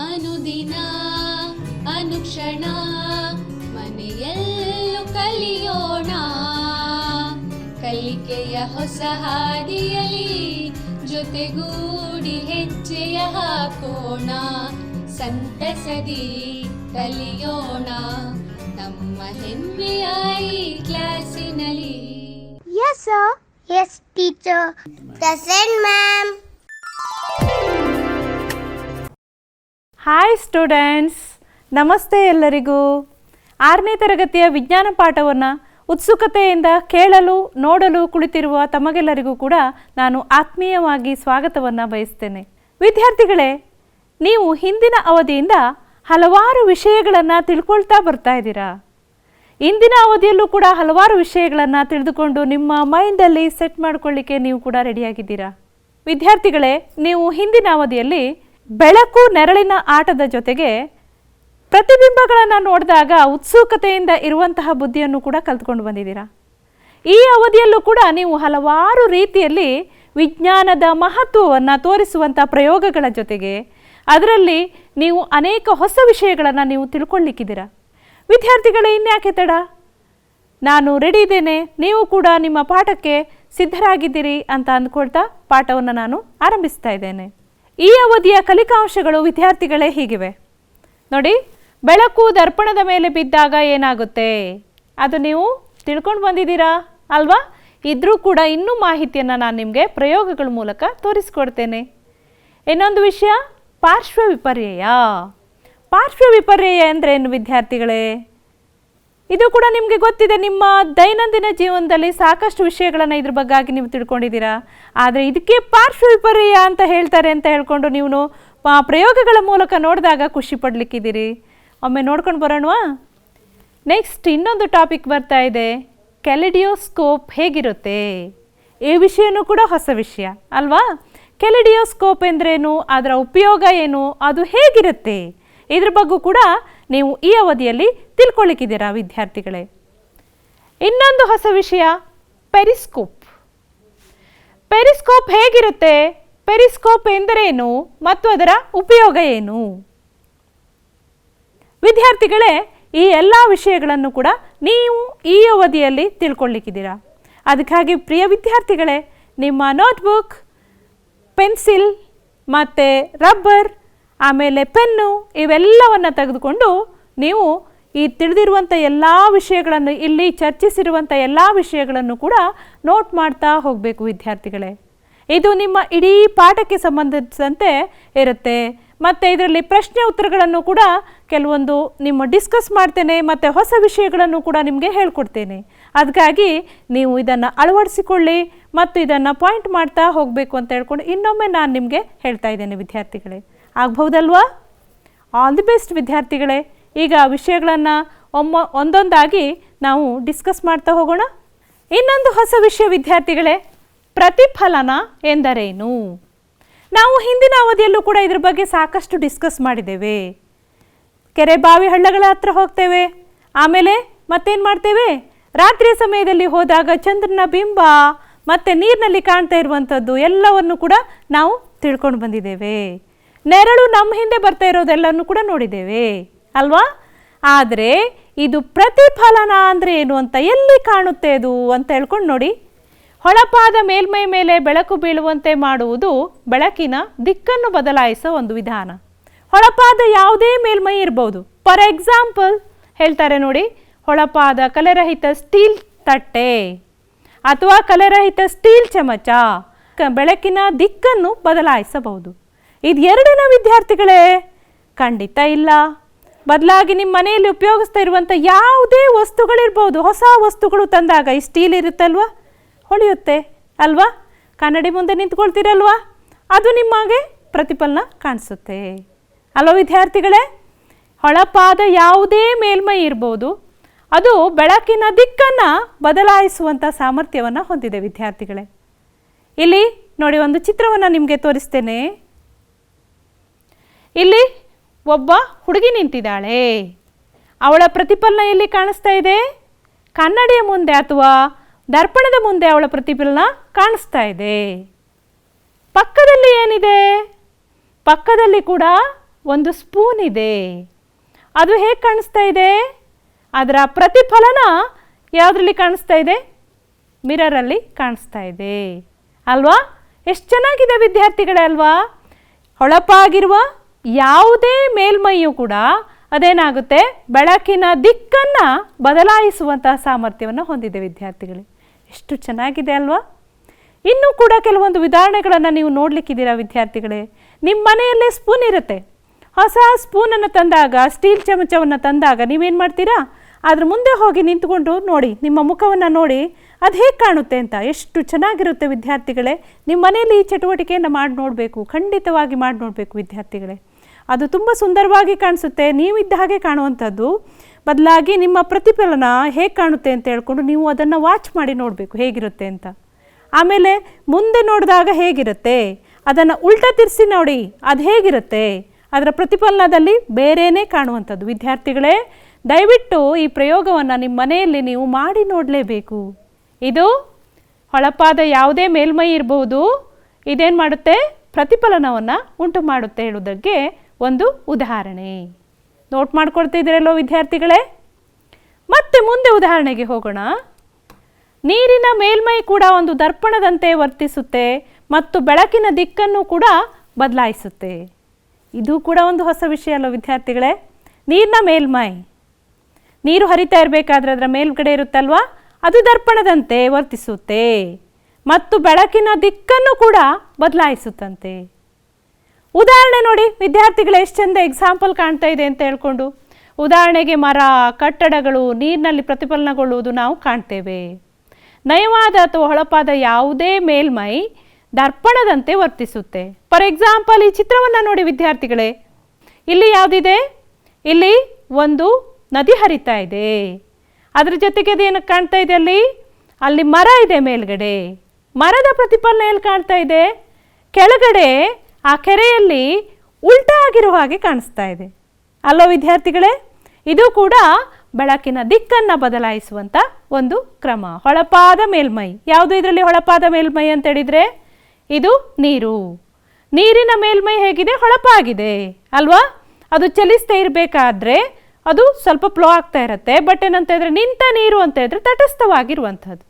ಅನುದಿನ ಅನುಕ್ಷಣ ಮನೆಯಲ್ಲೂ ಕಲಿಯೋಣ, ಕಲಿಕೆಯ ಹೊಸ ಹಾದಿಯಲಿ ಜೊತೆಗೂಡಿ ಹೆಜ್ಜೆಯ ಹಾಕೋಣ, ಸಂತಸದಿ ಕಲಿಯೋಣ ನಮ್ಮ ಹೆಮ್ಮೆಯ ಈ ಕ್ಲಾಸಿನಲ್ಲಿ. Yes sir. Yes teacher. Present ma'am. Hi students, ನಮಸ್ತೆ ಎಲ್ಲರಿಗೂ. 6ನೇ ತರಗತಿಯ ವಿಜ್ಞಾನ ಪಾಠವನ್ನು ಉತ್ಸುಕತೆಯಿಂದ ಕೇಳಲು ನೋಡಲು ಕುಳಿತಿರುವ ತಮಗೆಲ್ಲರಿಗೂ ಕೂಡ ನಾನು ಆತ್ಮೀಯವಾಗಿ ಸ್ವಾಗತವನ್ನು ಬಯಸ್ತೇನೆ. ವಿದ್ಯಾರ್ಥಿಗಳೇ, ನೀವು ಹಿಂದಿನ ಅವಧಿಯಿಂದ ಹಲವಾರು ವಿಷಯಗಳನ್ನು ತಿಳ್ಕೊಳ್ತಾ ಬರ್ತಾ ಇದ್ದೀರಾ. ಇಂದಿನ ಅವಧಿಯಲ್ಲೂ ಕೂಡ ಹಲವಾರು ವಿಷಯಗಳನ್ನು ತಿಳಿದುಕೊಂಡು ನಿಮ್ಮ ಮೈಂಡಲ್ಲಿ ಸೆಟ್ ಮಾಡಿಕೊಳ್ಳಿಕ್ಕೆ ನೀವು ಕೂಡ ರೆಡಿಯಾಗಿದ್ದೀರಾ. ವಿದ್ಯಾರ್ಥಿಗಳೇ, ನೀವು ಹಿಂದಿನ ಅವಧಿಯಲ್ಲಿ ಬೆಳಕು ನೆರಳಿನ ಆಟದ ಜೊತೆಗೆ ಪ್ರತಿಬಿಂಬಗಳನ್ನು ನೋಡಿದಾಗ ಉತ್ಸುಕತೆಯಿಂದ ಇರುವಂತಹ ಬುದ್ಧಿಯನ್ನು ಕೂಡ ಕಲ್ತ್ಕೊಂಡು ಬಂದಿದ್ದೀರಾ. ಈ ಅವಧಿಯಲ್ಲೂ ಕೂಡ ನೀವು ಹಲವಾರು ರೀತಿಯಲ್ಲಿ ವಿಜ್ಞಾನದ ಮಹತ್ವವನ್ನು ತೋರಿಸುವಂಥ ಪ್ರಯೋಗಗಳ ಜೊತೆಗೆ ಅದರಲ್ಲಿ ನೀವು ಅನೇಕ ಹೊಸ ವಿಷಯಗಳನ್ನು ನೀವು ತಿಳ್ಕೊಳ್ಳಿಕ್ಕಿದ್ದೀರಾ. ವಿದ್ಯಾರ್ಥಿಗಳೇ, ಇನ್ಯಾಕೆ ತಡ? ನಾನು ರೆಡಿ ಇದ್ದೇನೆ, ನೀವು ಕೂಡ ನಿಮ್ಮ ಪಾಠಕ್ಕೆ ಸಿದ್ಧರಾಗಿದ್ದೀರಿ ಅಂತ ಅಂದ್ಕೊಳ್ತಾ ಪಾಠವನ್ನು ನಾನು ಆರಂಭಿಸ್ತಾ ಇದ್ದೇನೆ. ಈ ಅವಧಿಯ ಕಲಿಕಾಂಶಗಳು ವಿದ್ಯಾರ್ಥಿಗಳೇ ಹೀಗಿವೆ ನೋಡಿ. ಬೆಳಕು ದರ್ಪಣದ ಮೇಲೆ ಬಿದ್ದಾಗ ಏನಾಗುತ್ತೆ ಅದು ನೀವು ತಿಳ್ಕೊಂಡು ಬಂದಿದ್ದೀರಾ ಅಲ್ವಾ? ಇದ್ರೂ ಕೂಡ ಇನ್ನೂ ಮಾಹಿತಿಯನ್ನು ನಾನು ನಿಮಗೆ ಪ್ರಯೋಗಗಳ ಮೂಲಕ ತೋರಿಸ್ಕೊಡ್ತೇನೆ. ಇನ್ನೊಂದು ವಿಷಯ, ಪಾರ್ಶ್ವ ವಿಪರ್ಯಯ. ಪಾರ್ಶ್ವ ವಿಪರ್ಯಯ ಅಂದರೆ ಏನು ವಿದ್ಯಾರ್ಥಿಗಳೇ? ಇದು ಕೂಡ ನಿಮಗೆ ಗೊತ್ತಿದೆ. ನಿಮ್ಮ ದೈನಂದಿನ ಜೀವನದಲ್ಲಿ ಸಾಕಷ್ಟು ವಿಷಯಗಳನ್ನು ಇದ್ರ ಬಗ್ಗಾಗಿ ನೀವು ತಿಳ್ಕೊಂಡಿದ್ದೀರಾ. ಆದರೆ ಇದಕ್ಕೆ ಪಾರ್ಶ್ವ ವಿಪರ್ಯಯ ಅಂತ ಹೇಳ್ತಾರೆ ಅಂತ ಹೇಳ್ಕೊಂಡು ನೀವು ಪ್ರಯೋಗಗಳ ಮೂಲಕ ನೋಡಿದಾಗ ಖುಷಿ ಪಡಲಿಕ್ಕಿದ್ದೀರಿ. ಒಮ್ಮೆ ನೋಡ್ಕೊಂಡು ಬರೋಣವಾ? ನೆಕ್ಸ್ಟ್ ಇನ್ನೊಂದು ಟಾಪಿಕ್ ಬರ್ತಾ ಇದೆ, ಕೆಲಿಡಿಯೋಸ್ಕೋಪ್ ಹೇಗಿರುತ್ತೆ. ಈ ವಿಷಯನೂ ಕೂಡ ಹೊಸ ವಿಷಯ ಅಲ್ವಾ? ಕೆಲಿಡಿಯೋಸ್ಕೋಪ್ ಎಂದ್ರೇನು, ಅದರ ಉಪಯೋಗ ಏನು, ಅದು ಹೇಗಿರುತ್ತೆ, ಇದ್ರ ಬಗ್ಗೆ ಕೂಡ ನೀವು ಈ ಅವಧಿಯಲ್ಲಿ ತಿಳ್ಕೊಳ್ಳಿಕ್ಕಿದ್ದೀರಾ ವಿದ್ಯಾರ್ಥಿಗಳೇ. ಇನ್ನೊಂದು ಹೊಸ ವಿಷಯ, ಪೆರಿಸ್ಕೋಪ್. ಪೆರಿಸ್ಕೋಪ್ ಹೇಗಿರುತ್ತೆ, ಪೆರಿಸ್ಕೋಪ್ ಎಂದರೇನು ಮತ್ತು ಅದರ ಉಪಯೋಗ ಏನು? ವಿದ್ಯಾರ್ಥಿಗಳೇ, ಈ ಎಲ್ಲ ವಿಷಯಗಳನ್ನು ಕೂಡ ನೀವು ಈ ಅವಧಿಯಲ್ಲಿ ತಿಳ್ಕೊಳ್ಳಿಕ್ಕಿದ್ದೀರಾ. ಅದಕ್ಕಾಗಿ ಪ್ರಿಯ ವಿದ್ಯಾರ್ಥಿಗಳೇ, ನಿಮ್ಮ ನೋಟ್ಬುಕ್, ಪೆನ್ಸಿಲ್ ಮತ್ತು ರಬ್ಬರ್, ಆಮೇಲೆ ಪೆನ್ನು ಇವೆಲ್ಲವನ್ನು ತೆಗೆದುಕೊಂಡು ನೀವು ಈ ತಿಳಿದಿರುವಂಥ ಎಲ್ಲ ವಿಷಯಗಳನ್ನು, ಇಲ್ಲಿ ಚರ್ಚಿಸಿರುವಂಥ ಎಲ್ಲ ವಿಷಯಗಳನ್ನು ಕೂಡ ನೋಟ್ ಮಾಡ್ತಾ ಹೋಗಬೇಕು ವಿದ್ಯಾರ್ಥಿಗಳೇ. ಇದು ನಿಮ್ಮ ಇಡೀ ಪಾಠಕ್ಕೆ ಸಂಬಂಧಿಸಿದಂತೆ ಇರುತ್ತೆ. ಮತ್ತು ಇದರಲ್ಲಿ ಪ್ರಶ್ನೆ ಉತ್ತರಗಳನ್ನು ಕೂಡ ಕೆಲವೊಂದು ನಿಮ್ಮ ಡಿಸ್ಕಸ್ ಮಾಡ್ತೇನೆ ಮತ್ತು ಹೊಸ ವಿಷಯಗಳನ್ನು ಕೂಡ ನಿಮಗೆ ಹೇಳ್ಕೊಡ್ತೇನೆ. ಅದಕ್ಕಾಗಿ ನೀವು ಇದನ್ನು ಅಳವಡಿಸಿಕೊಳ್ಳಿ ಮತ್ತು ಇದನ್ನು ಪಾಯಿಂಟ್ ಮಾಡ್ತಾ ಹೋಗಬೇಕು ಅಂತ ಹೇಳ್ಕೊಂಡು ಇನ್ನೊಮ್ಮೆ ನಾನು ನಿಮಗೆ ಹೇಳ್ತಾ ಇದ್ದೇನೆ ವಿದ್ಯಾರ್ಥಿಗಳೇ. ಆಗ್ಬಹುದಲ್ವಾ? ಆಲ್ ದಿ ಬೆಸ್ಟ್ ವಿದ್ಯಾರ್ಥಿಗಳೇ. ಈಗ ವಿಷಯಗಳನ್ನು ಒಂದೊಂದಾಗಿ ನಾವು ಡಿಸ್ಕಸ್ ಮಾಡ್ತಾ ಹೋಗೋಣ. ಇನ್ನೊಂದು ಹೊಸ ವಿಷಯ ವಿದ್ಯಾರ್ಥಿಗಳೇ, ಪ್ರತಿಫಲನ ಎಂದರೇನು? ನಾವು ಹಿಂದಿನ ಅವಧಿಯಲ್ಲೂ ಕೂಡ ಇದ್ರ ಬಗ್ಗೆ ಸಾಕಷ್ಟು ಡಿಸ್ಕಸ್ ಮಾಡಿದ್ದೇವೆ. ಕೆರೆ ಬಾವಿ ಹಳ್ಳಗಳ ಹತ್ರ ಹೋಗ್ತೇವೆ, ಆಮೇಲೆ ಮತ್ತೇನು ಮಾಡ್ತೇವೆ, ರಾತ್ರಿಯ ಸಮಯದಲ್ಲಿ ಹೋದಾಗ ಚಂದ್ರನ ಬಿಂಬ ಮತ್ತು ನೀರಿನಲ್ಲಿ ಕಾಣ್ತಾ ಇರುವಂಥದ್ದು ಎಲ್ಲವನ್ನು ಕೂಡ ನಾವು ತಿಳ್ಕೊಂಡು ಬಂದಿದ್ದೇವೆ. ನೆರಳು ನಮ್ಮ ಹಿಂದೆ ಬರ್ತಾ ಇರೋದೆಲ್ಲನೂ ಕೂಡ ನೋಡಿದ್ದೇವೆ ಅಲ್ವಾ? ಆದರೆ ಇದು ಪ್ರತಿಫಲನ ಅಂದರೆ ಏನು ಅಂತ, ಎಲ್ಲಿ ಕಾಣುತ್ತೆ ಅದು ಅಂತ ಹೇಳ್ಕೊಂಡು ನೋಡಿ. ಹೊಳಪಾದ ಮೇಲ್ಮೈ ಮೇಲೆ ಬೆಳಕು ಬೀಳುವಂತೆ ಮಾಡುವುದು ಬೆಳಕಿನ ದಿಕ್ಕನ್ನು ಬದಲಾಯಿಸೋ ಒಂದು ವಿಧಾನ. ಹೊಳಪಾದ ಯಾವುದೇ ಮೇಲ್ಮೈ ಇರ್ಬೋದು. ಫಾರ್ ಎಕ್ಸಾಂಪಲ್ ಹೇಳ್ತಾರೆ ನೋಡಿ, ಹೊಳಪಾದ ಕಲೆರಹಿತ ಸ್ಟೀಲ್ ತಟ್ಟೆ ಅಥವಾ ಕಲೆರಹಿತ ಸ್ಟೀಲ್ ಚಮಚ ಬೆಳಕಿನ ದಿಕ್ಕನ್ನು ಬದಲಾಯಿಸಬಹುದು. ಇದು ಎರಡನ ವಿದ್ಯಾರ್ಥಿಗಳೇ? ಖಂಡಿತ ಇಲ್ಲ. ಬದಲಾಗಿ ನಿಮ್ಮ ಮನೆಯಲ್ಲಿ ಉಪಯೋಗಿಸ್ತಾ ಇರುವಂಥ ಯಾವುದೇ ವಸ್ತುಗಳಿರ್ಬೋದು, ಹೊಸ ವಸ್ತುಗಳು ತಂದಾಗ ಈ ಸ್ಟೀಲ್ ಇರುತ್ತಲ್ವ, ಹೊಳೆಯುತ್ತೆ ಅಲ್ವಾ? ಕನ್ನಡಿ ಮುಂದೆ ನಿಂತ್ಕೊಳ್ತೀರಲ್ವಾ, ಅದು ನಿಮಗೆ ಪ್ರತಿಫಲನ ಕಾಣಿಸುತ್ತೆ ಅಲ್ವ ವಿದ್ಯಾರ್ಥಿಗಳೇ? ಹೊಳಪಾದ ಯಾವುದೇ ಮೇಲ್ಮೈ ಇರ್ಬೋದು, ಅದು ಬೆಳಕಿನ ದಿಕ್ಕನ್ನು ಬದಲಾಯಿಸುವಂಥ ಸಾಮರ್ಥ್ಯವನ್ನು ಹೊಂದಿದೆ ವಿದ್ಯಾರ್ಥಿಗಳೇ. ಇಲ್ಲಿ ನೋಡಿ, ಒಂದು ಚಿತ್ರವನ್ನು ನಿಮಗೆ ತೋರಿಸ್ತೇನೆ. ಇಲ್ಲಿ ಒಬ್ಬ ಹುಡುಗಿ ನಿಂತಿದ್ದಾಳೆ. ಅವಳ ಪ್ರತಿಫಲನ ಎಲ್ಲಿ ಕಾಣಿಸ್ತಾ ಇದೆ? ಕನ್ನಡಿಯ ಮುಂದೆ ಅಥವಾ ದರ್ಪಣದ ಮುಂದೆ ಅವಳ ಪ್ರತಿಫಲನ ಕಾಣಿಸ್ತಾ ಇದೆ. ಪಕ್ಕದಲ್ಲಿ ಏನಿದೆ? ಪಕ್ಕದಲ್ಲಿ ಕೂಡ ಒಂದು ಸ್ಪೂನ್ ಇದೆ. ಅದು ಹೇಗೆ ಕಾಣಿಸ್ತಾ ಇದೆ? ಅದರ ಪ್ರತಿಫಲನ ಯಾವುದರಲ್ಲಿ ಕಾಣಿಸ್ತಾ ಇದೆ? ಮಿರರಲ್ಲಿ ಕಾಣಿಸ್ತಾ ಇದೆ ಅಲ್ವಾ? ಎಷ್ಟು ಚೆನ್ನಾಗಿದೆ ವಿದ್ಯಾರ್ಥಿಗಳೇ ಅಲ್ವಾ? ಹೊಳಪಾಗಿರುವ ಯಾವುದೇ ಮೇಲ್ಮೈಯೂ ಕೂಡ ಅದೇನಾಗುತ್ತೆ, ಬೆಳಕಿನ ದಿಕ್ಕನ್ನು ಬದಲಾಯಿಸುವಂತಹ ಸಾಮರ್ಥ್ಯವನ್ನು ಹೊಂದಿದೆ ವಿದ್ಯಾರ್ಥಿಗಳೇ. ಎಷ್ಟು ಚೆನ್ನಾಗಿದೆ ಅಲ್ವಾ? ಇನ್ನೂ ಕೂಡ ಕೆಲವೊಂದು ಉದಾಹರಣೆಗಳನ್ನು ನೀವು ನೋಡಲಿಕ್ಕಿದ್ದೀರಾ ವಿದ್ಯಾರ್ಥಿಗಳೇ. ನಿಮ್ಮ ಮನೆಯಲ್ಲೇ ಸ್ಪೂನ್ ಇರುತ್ತೆ. ಹೊಸ ಸ್ಪೂನನ್ನು ತಂದಾಗ, ಸ್ಟೀಲ್ ಚಮಚವನ್ನು ತಂದಾಗ ನೀವೇನು ಮಾಡ್ತೀರಾ? ಅದ್ರ ಮುಂದೆ ಹೋಗಿ ನಿಂತ್ಕೊಂಡು ನೋಡಿ, ನಿಮ್ಮ ಮುಖವನ್ನು ನೋಡಿ ಅದು ಹೇಗೆ ಕಾಣುತ್ತೆ ಅಂತ. ಎಷ್ಟು ಚೆನ್ನಾಗಿರುತ್ತೆ ವಿದ್ಯಾರ್ಥಿಗಳೇ. ನಿಮ್ಮ ಮನೆಯಲ್ಲಿ ಈ ಚಟುವಟಿಕೆಯನ್ನು ಮಾಡಿ ನೋಡಬೇಕು, ಖಂಡಿತವಾಗಿ ಮಾಡಿ ನೋಡಬೇಕು ವಿದ್ಯಾರ್ಥಿಗಳೇ. ಅದು ತುಂಬ ಸುಂದರವಾಗಿ ಕಾಣಿಸುತ್ತೆ, ನೀವಿದ್ದ ಹಾಗೆ ಕಾಣುವಂಥದ್ದು. ಬದಲಾಗಿ ನಿಮ್ಮ ಪ್ರತಿಫಲನ ಹೇಗೆ ಕಾಣುತ್ತೆ ಅಂತ ಹೇಳ್ಕೊಂಡು ನೀವು ಅದನ್ನು ವಾಚ್ ಮಾಡಿ ನೋಡಬೇಕು ಹೇಗಿರುತ್ತೆ ಅಂತ. ಆಮೇಲೆ ಮುಂದೆ ನೋಡಿದಾಗ ಹೇಗಿರುತ್ತೆ, ಅದನ್ನು ಉಲ್ಟಾ ತಿರ್ಸಿ ನೋಡಿ ಅದು ಹೇಗಿರುತ್ತೆ, ಅದರ ಪ್ರತಿಫಲನದಲ್ಲಿ ಬೇರೆಯೇ ಕಾಣುವಂಥದ್ದು. ವಿದ್ಯಾರ್ಥಿಗಳೇ, ದಯವಿಟ್ಟು ಈ ಪ್ರಯೋಗವನ್ನು ನಿಮ್ಮ ಮನೆಯಲ್ಲಿ ನೀವು ಮಾಡಿ ನೋಡಲೇಬೇಕು. ಇದು ಹೊಳಪಾದ ಯಾವುದೇ ಮೇಲ್ಮೈ ಇರಬಹುದು, ಇದೇನು ಮಾಡುತ್ತೆ, ಪ್ರತಿಫಲನವನ್ನು ಉಂಟು ಮಾಡುತ್ತೆ ಹೇಳೋದಕ್ಕೆ ಒಂದು ಉದಾಹರಣೆ. ನೋಟ್ ಮಾಡ್ಕೊಳ್ತಿದ್ದೀರಲ್ಲೋ ವಿದ್ಯಾರ್ಥಿಗಳೇ? ಮತ್ತೆ ಮುಂದೆ ಉದಾಹರಣೆಗೆ ಹೋಗೋಣ. ನೀರಿನ ಮೇಲ್ಮೈ ಕೂಡ ಒಂದು ದರ್ಪಣದಂತೆ ವರ್ತಿಸುತ್ತೆ ಮತ್ತು ಬೆಳಕಿನ ದಿಕ್ಕನ್ನು ಕೂಡ ಬದಲಾಯಿಸುತ್ತೆ. ಇದು ಕೂಡ ಒಂದು ಹೊಸ ವಿಷಯ ಅಲ್ಲೋ ವಿದ್ಯಾರ್ಥಿಗಳೇ. ನೀರಿನ ಮೇಲ್ಮೈ, ನೀರು ಹರಿತಾ ಇರಬೇಕಾದ್ರೆ ಅದರ ಮೇಲ್ಗಡೆ ಇರುತ್ತಲ್ವಾ, ಅದು ದರ್ಪಣದಂತೆ ವರ್ತಿಸುತ್ತೆ ಮತ್ತು ಬೆಳಕಿನ ದಿಕ್ಕನ್ನು ಕೂಡ ಬದಲಾಯಿಸುತ್ತಂತೆ. ಉದಾಹರಣೆ ನೋಡಿ ವಿದ್ಯಾರ್ಥಿಗಳು, ಎಷ್ಟು ಚಂದ ಎಕ್ಸಾಂಪಲ್ ಕಾಣ್ತಾ ಇದೆ ಅಂತ ಹೇಳ್ಕೊಂಡು. ಉದಾಹರಣೆಗೆ ಮರ, ಕಟ್ಟಡಗಳು ನೀರಿನಲ್ಲಿ ಪ್ರತಿಫಲನಗೊಳ್ಳುವುದು ನಾವು ಕಾಣ್ತೇವೆ. ನಯವಾದ ಅಥವಾ ಹೊಳಪಾದ ಯಾವುದೇ ಮೇಲ್ಮೈ ದರ್ಪಣದಂತೆ ವರ್ತಿಸುತ್ತೆ. ಫಾರ್ ಎಕ್ಸಾಂಪಲ್, ಈ ಚಿತ್ರವನ್ನು ನೋಡಿ ವಿದ್ಯಾರ್ಥಿಗಳೇ. ಇಲ್ಲಿ ಯಾವುದಿದೆ? ಇಲ್ಲಿ ಒಂದು ನದಿ ಹರಿತಾ ಇದೆ. ಅದ್ರ ಜೊತೆಗೆ ಅದೇನು ಕಾಣ್ತಾ ಇದೆ? ಅಲ್ಲಿ ಮರ ಇದೆ ಮೇಲ್ಗಡೆ. ಮರದ ಪ್ರತಿಫಲನ ಎಲ್ಲಿ ಕಾಣ್ತಾ ಇದೆ? ಕೆಳಗಡೆ ಆ ಕೆರೆಯಲ್ಲಿ ಉಲ್ಟಾ ಆಗಿರೋ ಹಾಗೆ ಕಾಣಿಸ್ತಾ ಇದೆ ಅಲ್ಲೋ ವಿದ್ಯಾರ್ಥಿಗಳೇ? ಇದು ಕೂಡ ಬೆಳಕಿನ ದಿಕ್ಕನ್ನು ಬದಲಾಯಿಸುವಂಥ ಒಂದು ಕ್ರಮ. ಹೊಳಪಾದ ಮೇಲ್ಮೈ ಯಾವುದು? ಇದರಲ್ಲಿ ಹೊಳಪಾದ ಮೇಲ್ಮೈ ಅಂತ ಹೇಳಿದರೆ ಇದು ನೀರು. ನೀರಿನ ಮೇಲ್ಮೈ ಹೇಗಿದೆ? ಹೊಳಪಾಗಿದೆ ಅಲ್ವಾ? ಅದು ಚಲಿಸ್ತಾ ಇರಬೇಕಾದ್ರೆ ಅದು ಸ್ವಲ್ಪ ಫ್ಲೋ ಆಗ್ತಾ ಇರುತ್ತೆ. ಬಟ್ ಏನಂತ ಹೇಳಿದ್ರೆ ನಿಂತ ನೀರು ಅಂತ ಹೇಳಿದ್ರೆ ತಟಸ್ಥವಾಗಿರುವಂಥದ್ದು.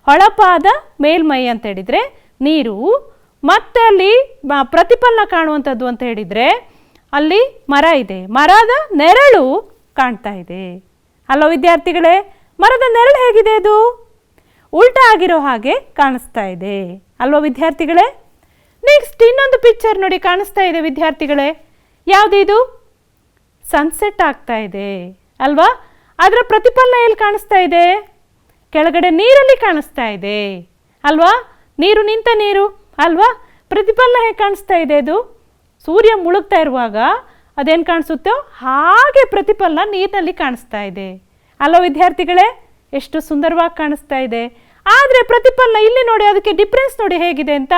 ಹೊಳಪಾದ ಮೇಲ್ಮೈ ಅಂತ ಹೇಳಿದರೆ ನೀರು. ಮತ್ತೆ ಅಲ್ಲಿ ಪ್ರತಿಫಲನ ಕಾಣುವಂಥದ್ದು ಅಂತ ಹೇಳಿದರೆ ಅಲ್ಲಿ ಮರ ಇದೆ, ಮರದ ನೆರಳು ಕಾಣ್ತಾ ಇದೆ ಅಲ್ಲೋ ವಿದ್ಯಾರ್ಥಿಗಳೇ? ಮರದ ನೆರಳು ಹೇಗಿದೆ? ಅದು ಉಲ್ಟಾ ಆಗಿರೋ ಹಾಗೆ ಕಾಣಿಸ್ತಾ ಇದೆ ಅಲ್ವಾ ವಿದ್ಯಾರ್ಥಿಗಳೇ? ನೆಕ್ಸ್ಟ್ ಇನ್ನೊಂದು ಪಿಕ್ಚರ್ ನೋಡಿ ಕಾಣಿಸ್ತಾ ಇದೆ ವಿದ್ಯಾರ್ಥಿಗಳೇ. ಯಾವುದಿದು? ಸನ್ಸೆಟ್ ಆಗ್ತಾ ಇದೆ ಅಲ್ವಾ? ಅದರ ಪ್ರತಿಫಲನ ಎಲ್ಲಿ ಕಾಣಿಸ್ತಾ ಇದೆ? ಕೆಳಗಡೆ ನೀರಲ್ಲಿ ಕಾಣಿಸ್ತಾ ಇದೆ ಅಲ್ವಾ? ನೀರು ನಿಂತ ನೀರು ಅಲ್ವಾ? ಪ್ರತಿಫಲನ ಹೇಗೆ ಕಾಣಿಸ್ತಾ ಇದೆ? ಅದು ಸೂರ್ಯ ಮುಳುಗ್ತಾ ಇರುವಾಗ ಅದೇನು ಕಾಣಿಸುತ್ತೋ ಹಾಗೆ ಪ್ರತಿಫಲನ ನೀರಿನಲ್ಲಿ ಕಾಣಿಸ್ತಾ ಇದೆ ಅಲ್ವಾ ವಿದ್ಯಾರ್ಥಿಗಳೇ? ಎಷ್ಟು ಸುಂದರವಾಗಿ ಕಾಣಿಸ್ತಾ ಇದೆ. ಆದರೆ ಪ್ರತಿಫಲನ ಇಲ್ಲಿ ನೋಡಿ, ಅದಕ್ಕೆ ಡಿಫ್ರೆನ್ಸ್ ನೋಡಿ ಹೇಗಿದೆ ಅಂತ.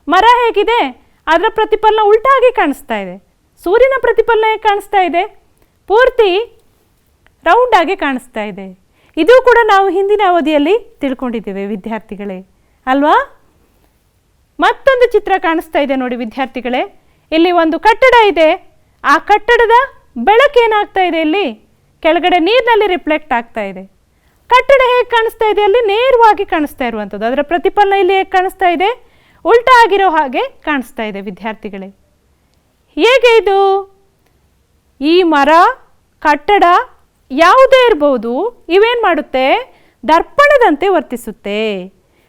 ಮರ ಹೇಗಿದೆ? ಅದರ ಪ್ರತಿಫಲನ ಉಲ್ಟಾಗಿ ಕಾಣಿಸ್ತಾ ಇದೆ. ಸೂರ್ಯನ ಪ್ರತಿಫಲನ ಹೇಗೆ ಕಾಣಿಸ್ತಾ ಇದೆ? ಪೂರ್ತಿ ರೌಂಡ್ ಆಗಿ ಕಾಣಿಸ್ತಾ ಇದೆ. ಇದು ಕೂಡ ನಾವು ಹಿಂದಿನ ಅವಧಿಯಲ್ಲಿ ತಿಳ್ಕೊಂಡಿದ್ದೇವೆ ವಿದ್ಯಾರ್ಥಿಗಳೇ ಅಲ್ವಾ? ಮತ್ತೊಂದು ಚಿತ್ರ ಕಾಣಿಸ್ತಾ ಇದೆ ನೋಡಿ ವಿದ್ಯಾರ್ಥಿಗಳೇ. ಇಲ್ಲಿ ಒಂದು ಕಟ್ಟಡ ಇದೆ. ಆ ಕಟ್ಟಡದ ಬೆಳಕು ಏನಾಗ್ತಾ ಇದೆ? ಇಲ್ಲಿ ಕೆಳಗಡೆ ನೀರಿನಲ್ಲಿ ರಿಫ್ಲೆಕ್ಟ್ ಆಗ್ತಾ ಇದೆ. ಕಟ್ಟಡ ಹೇಗೆ ಕಾಣಿಸ್ತಾ ಇದೆ? ಅಲ್ಲಿ ನೇರವಾಗಿ ಕಾಣಿಸ್ತಾ ಇರುವಂಥದ್ದು. ಅದರ ಪ್ರತಿಫಲನ ಇಲ್ಲಿ ಹೇಗೆ ಕಾಣಿಸ್ತಾ ಇದೆ? ಉಲ್ಟಾ ಆಗಿರೋ ಹಾಗೆ ಕಾಣಿಸ್ತಾ ಇದೆ ವಿದ್ಯಾರ್ಥಿಗಳೇ. ಹೇಗೆ ಇದು? ಈ ಮರ, ಕಟ್ಟಡ ಯಾವುದೇ ಇರಬಹುದು, ಇವೇನು ಮಾಡುತ್ತೆ? ದರ್ಪಣದಂತೆ ವರ್ತಿಸುತ್ತೆ.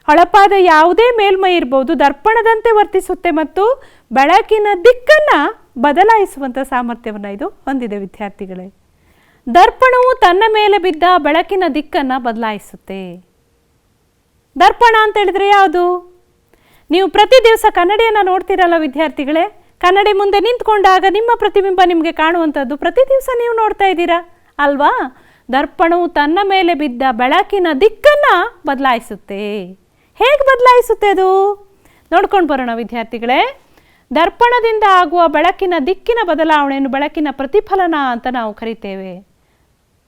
ಹೊಳಪಾದ ಯಾವುದೇ ಮೇಲ್ಮೈ ಇರಬಹುದು, ದರ್ಪಣದಂತೆ ವರ್ತಿಸುತ್ತೆ ಮತ್ತು ಬೆಳಕಿನ ದಿಕ್ಕನ್ನು ಬದಲಾಯಿಸುವಂಥ ಸಾಮರ್ಥ್ಯವನ್ನು ಇದು ಹೊಂದಿದೆ ವಿದ್ಯಾರ್ಥಿಗಳೇ. ದರ್ಪಣವು ತನ್ನ ಮೇಲೆ ಬಿದ್ದ ಬೆಳಕಿನ ದಿಕ್ಕನ್ನು ಬದಲಾಯಿಸುತ್ತೆ. ದರ್ಪಣ ಅಂತ ಹೇಳಿದ್ರೆ ಯಾವುದು? ನೀವು ಪ್ರತಿ ದಿವಸ ಕನ್ನಡಿಯನ್ನು ನೋಡ್ತೀರಲ್ಲ ವಿದ್ಯಾರ್ಥಿಗಳೇ. ಕನ್ನಡಿ ಮುಂದೆ ನಿಂತ್ಕೊಂಡಾಗ ನಿಮ್ಮ ಪ್ರತಿಬಿಂಬ ನಿಮಗೆ ಕಾಣುವಂಥದ್ದು ಪ್ರತಿ ದಿವಸ ನೀವು ನೋಡ್ತಾ ಇದ್ದೀರಾ ಅಲ್ವಾ? ದರ್ಪಣವು ತನ್ನ ಮೇಲೆ ಬಿದ್ದ ಬೆಳಕಿನ ದಿಕ್ಕನ್ನು ಬದಲಾಯಿಸುತ್ತೆ. ಹೇಗೆ ಬದಲಾಯಿಸುತ್ತೆ ಅದು? ನೋಡ್ಕೊಂಡು ಬರೋಣ ವಿದ್ಯಾರ್ಥಿಗಳೇ. ದರ್ಪಣದಿಂದ ಆಗುವ ಬೆಳಕಿನ ದಿಕ್ಕಿನ ಬದಲಾವಣೆಯನ್ನು ಬೆಳಕಿನ ಪ್ರತಿಫಲನ ಅಂತ ನಾವು ಕರಿತೇವೆ.